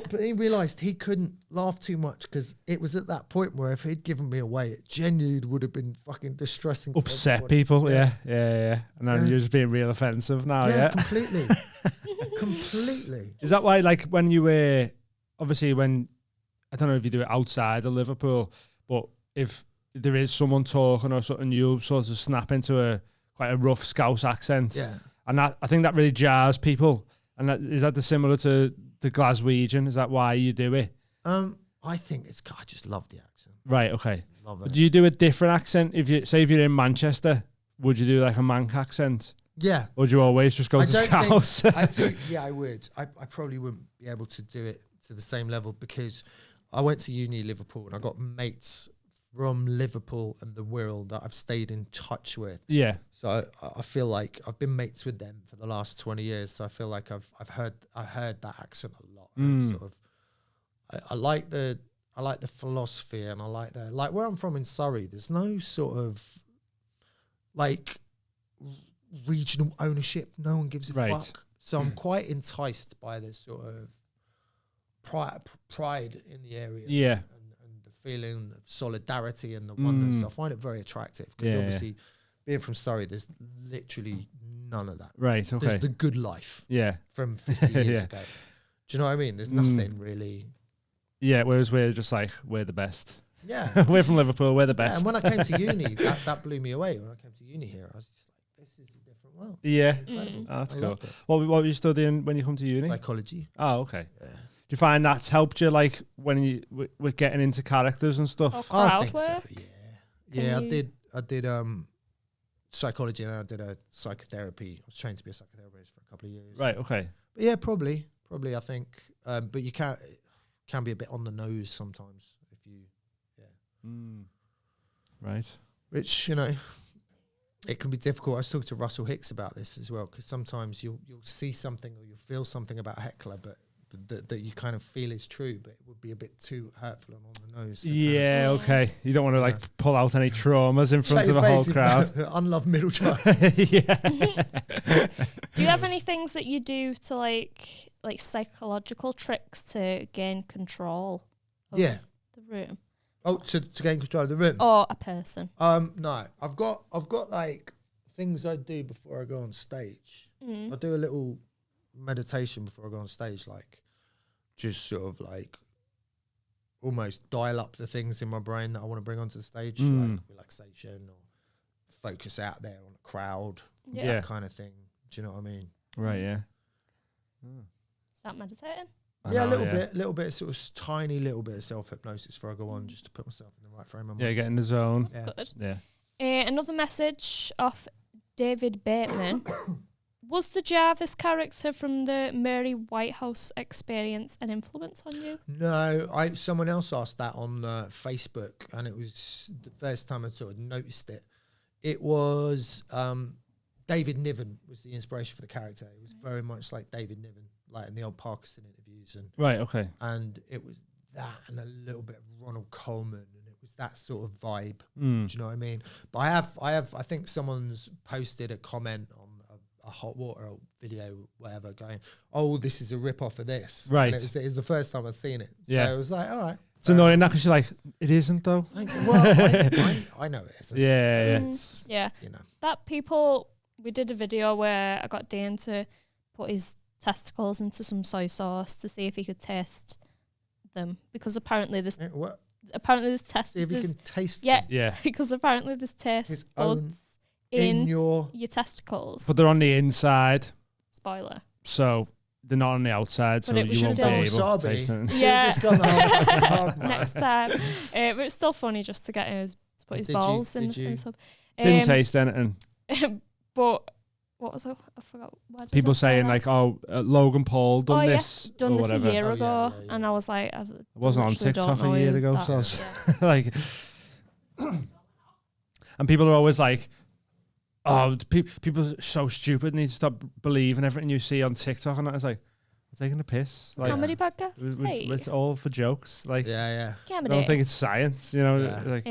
But he realised he couldn't laugh too much because it was at that point where if he'd given me away, it genuinely would have been fucking distressing. Upset people, And then you're just being real offensive now, completely. Completely. Is that why, like, when you were, obviously when, I don't know if you do it outside of Liverpool, but if there is someone talking or something, you'll sort of snap into quite a rough Scouse accent. Yeah. And that, I think that really jars people. And is that similar to the Glaswegian? Is that why you do it? I think I just love the accent. Right, okay. Love it. But do you do a different accent? If you're in Manchester, would you do like a Manc accent? Yeah. Or would you always just go to Scouse? I would. I probably wouldn't be able to do it to the same level because I went to uni in Liverpool and I got mates from Liverpool and the world that I've stayed in touch with. Yeah. So I feel like I've been mates with them for the last 20 years. So I feel like I've heard that accent a lot. And sort of, I like the philosophy, and I like where I'm from in Surrey. There's no sort of like regional ownership. No one gives a fuck. So I'm quite enticed by this sort of pride in the area. Yeah. And the feeling of solidarity and the oneness. I find it very attractive because obviously being from Surrey, there's literally none of that. Right, okay. There's the good life from 50 years ago. Do you know what I mean? There's nothing really. Yeah, whereas we're just like, we're the best. Yeah. We're from Liverpool, we're the best. And when I came to uni, that blew me away. When I came to uni here, I was just like, this is a different world. Yeah. Oh, that's cool. What were you studying when you come to uni? Psychology. Oh, okay. Yeah. Do you find that's helped you, like, when you with getting into characters and stuff? Crowd I think work? so, yeah. I did psychology, and I did a psychotherapy. I was trained to be a psychotherapist for a couple of years. Right, okay. But yeah, probably I think, but you can be a bit on the nose sometimes if you, Right. Which, it can be difficult. I was talking to Russell Hicks about this as well, because sometimes you'll see something or you'll feel something about a heckler, but that you kind of feel is true, but it would be a bit too hurtful and on the nose. Yeah, okay. You don't want to like pull out any traumas in front of the whole crowd. Unloved middle child. Yeah. Do you have any things that you do to like psychological tricks to gain control of the room? Oh, to gain control of the room? Or a person? No. I've got like things I do before I go on stage. I do a little meditation before I go on stage, like just sort of like almost dial up the things in my brain that I want to bring onto the stage, like relaxation or focus out there on a crowd, that kind of thing. Do you know what I mean? Right, yeah. Is that meditating? Yeah, a little bit, sort of tiny little bit of self-hypnosis before I go on, just to put myself in the right frame of mind. Yeah, get in the zone. That's good. Yeah. Another message off David Bateman. Was the Jarvis character from the Mary Whitehouse experience an influence on you? No, someone else asked that on Facebook, and it was the first time I sort of noticed it. It was David Niven was the inspiration for the character. It was very much like David Niven, like in the old Parkinson interviews, and right, okay. And it was that, and a little bit of Ronald Coleman, and it was that sort of vibe. Do you know what I mean? But I think someone's posted a comment on a hot water video, whatever, going, "Oh, this is a rip off of this." Right. And it was the first time I'd seen it. So it was like, all right. It's annoying that because you're like, it isn't though. I know it isn't. Yeah. That people, we did a video where I got Dan to put his testicles into some soy sauce to see if he could taste them, because apparently this test. See if you can taste. Yeah. Because apparently this taste buds in your testicles, but they're on the inside. Spoiler. So they're not on the outside, so you won't be able to taste it. Yeah. Next time, but it's still funny just to get him to put his balls in. Didn't taste anything. But what was it? I forgot. People saying like, "Oh, Logan Paul done this done or this whatever." a year ago, and I was like, I wasn't on TikTok a year ago, so I was like, and people are always like, "Oh, people are so stupid. Need to stop believing everything you see on TikTok." And I was like, "I'm taking a piss." Like, comedy podcast. It's all for jokes. Like, yeah. Comedy. I don't think it's science. You know, like.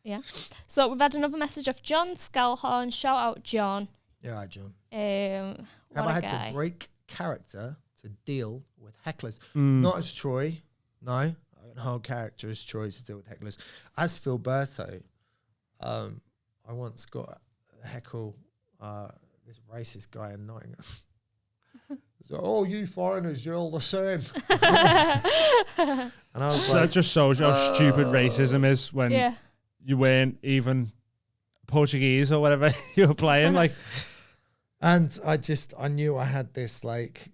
Yeah. So we've had another message of John Scalhorn. Shout out, John. Yeah, hi, John. Have I had to break character to deal with hecklers? Not as Troy. No, I don't hold character as Troy to deal with hecklers. As Philberto, I once got a heckle this racist guy in Nottingham. So, "Oh, you foreigners, you're all the same." And I was So like, that just shows you how stupid racism is when you weren't even Portuguese or whatever you were playing. Like, and I knew I had this like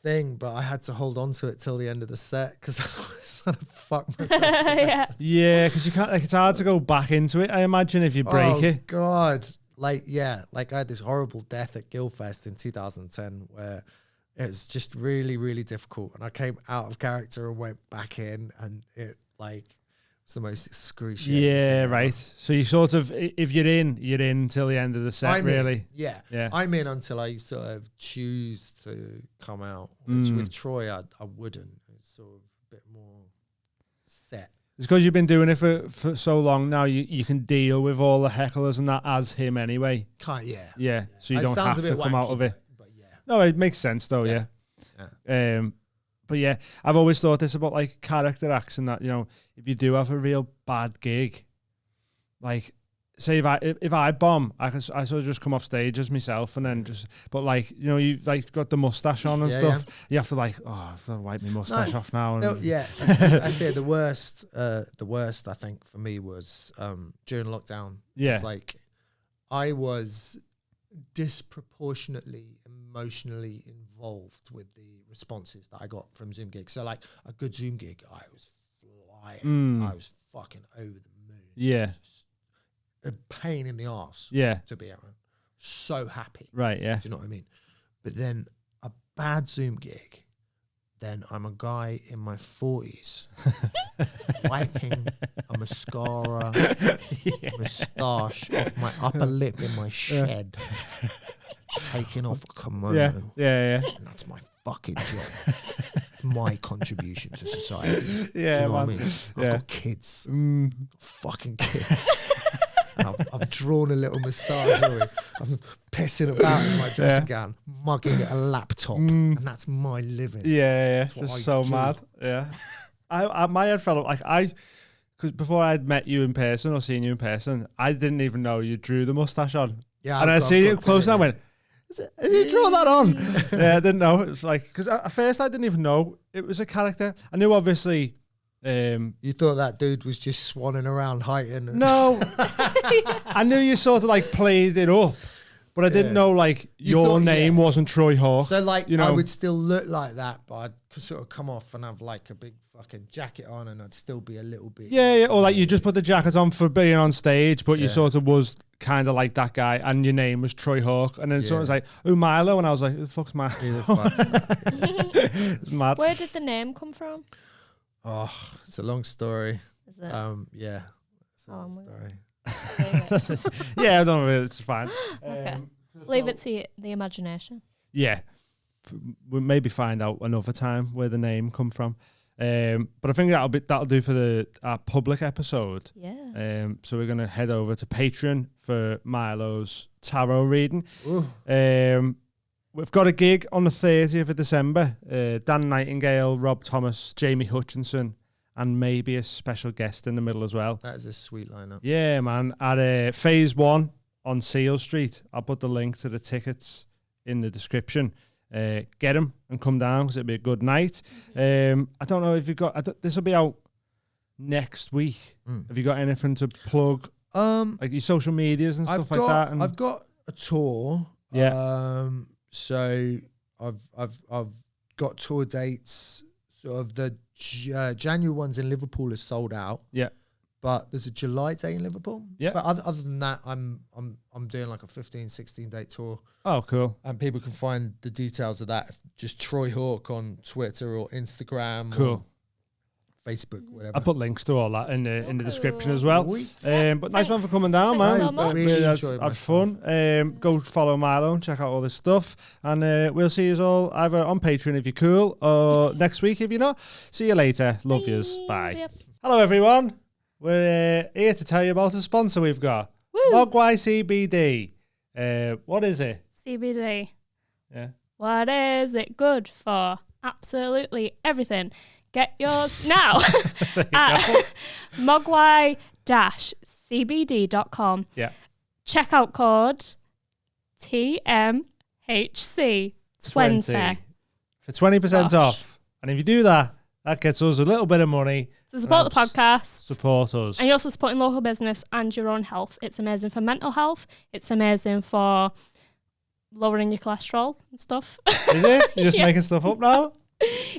thing, but I had to hold on to it till the end of the set because I was trying to fuck myself. Yeah, because you can't. Like, it's hard to go back into it. I imagine if you break it. God, like I had this horrible death at Guildfest in 2010 where it was just really, really difficult, and I came out of character and went back in, and it like It's the most excruciating. Yeah, right. So you sort of, if you're in till the end of the set, really. Yeah. I'm in until I sort of choose to come out. Which with Troy, I wouldn't. It's sort of a bit more set. It's because you've been doing it for so long now. You can deal with all the hecklers and that as him anyway. Yeah. So you don't have to come out of it. But yeah. No, it makes sense though. Yeah. But yeah, I've always thought this about like character acts and that, you know, if you do have a real bad gig, like say if I bomb, I sort of just come off stage as myself and then just, but like, you know, you like got the mustache on and stuff. Yeah. You have to like, I have to wipe my mustache off now. Still, I'd say the worst I think for me was during lockdown. Yeah. It's like I was disproportionately emotionally involved with the responses that I got from Zoom gigs. So like a good Zoom gig, I was flying. I was fucking over the moon. Yeah. A pain in the arse. Yeah. To be around. So happy. Right. Yeah. Do you know what I mean? But then a bad Zoom gig, then I'm a guy in my 40s wiping a mascara, moustache off my upper lip in my shed, taking off a kimono. Yeah. And that's my fucking job. It's my contribution to society. Yeah, do you know what I mean? I've Yeah. got kids. Fucking kids. And I've drawn a little moustache. I'm pissing about in my dressing gown, mugging at a laptop, and that's my living. Yeah. That's Just so do. mad. Yeah. I my head fell up like because before I'd met you in person or seen you in person, I didn't even know you drew the mustache on. Yeah, and I see you close and I went, is he draw that on? Yeah, I didn't know. It was like, because at first I didn't even know it was a character. I knew obviously. You thought that dude was just swanning around hiding? No. I knew you sort of like played it up, but I didn't know like your name wasn't Troy Hawke. So like, you know? I would still look like that, but I'd sort of come off and have like a big fucking jacket on and I'd still be a little bit. Yeah. Or like you just put the jacket on for being on stage, but you sort of was kind of like that guy and your name was Troy Hawke. And then someone was like, oh, Milo. And I was like, who the fuck's Milo? It's mad. Where did the name come from? Oh, it's a long story. Is it? Yeah. It's a long story. Yeah, I don't know. It's fine. Okay. Leave it to the imagination. Yeah. We'll maybe find out another time where the name come from. But I think that'll do for our public episode. Yeah. So we're gonna head over to Patreon for Milo's tarot reading. We've got a gig on the 30th of December. Dan Nightingale, Rob Thomas, Jamie Hutchinson, and maybe a special guest in the middle as well. That is a sweet lineup. Yeah, man. At Phase 1 on Seal Street. I'll put the link to the tickets in the description. Get them and come down because it'll be a good night. I don't know if you've got... This will be out next week. Have you got anything to plug? Like your social medias and stuff like that? And I've got a tour. Yeah. So I've got tour dates. Sort of the January ones in Liverpool is sold out. Yeah. But there's a July day in Liverpool. Yeah. But other than that, I'm doing like a 15, 16 day tour. Oh, cool. And people can find the details of that. Just Troy Hawke on Twitter or Instagram. Cool. Or Facebook, whatever. I'll put links to all that in the description as well. Sweet. But nice one for coming down, man. So much. Really had enjoyed fun. Go follow Milo and check out all this stuff. And we'll see you all either on Patreon if you're cool or next week if you're not. See you later. Love yous. Bye. Yep. Hello, everyone. We're here to tell you about a sponsor we've got. Woo. Mogwai CBD. What is it? CBD. Yeah. What is it good for? Absolutely everything. Get yours now at mogwai-cbd.com. Yeah. Checkout code TMHC20. For 20% off. And if you do that, that gets us a little bit of money. To support the podcast. Support us. And you're also supporting local business and your own health. It's amazing for mental health. It's amazing for lowering your cholesterol and stuff. Is it? You're just making stuff up now?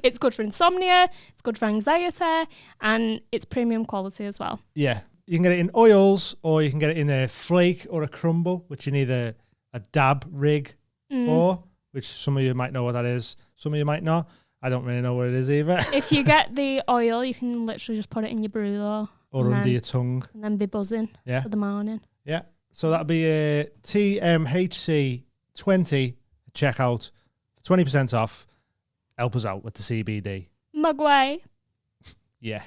It's good for insomnia, it's good for anxiety, and it's premium quality as well. Yeah. You can get it in oils or you can get it in a flake or a crumble, which you need a dab rig for, which some of you might know what that is. Some of you might not. I don't really know what it is either. If you get the oil, you can literally just put it in your brew though, or under your tongue. And then be buzzing for the morning. Yeah. So that'll be a TMHC 20 checkout, 20% off. Help us out with the CBD. Mugway. Yeah.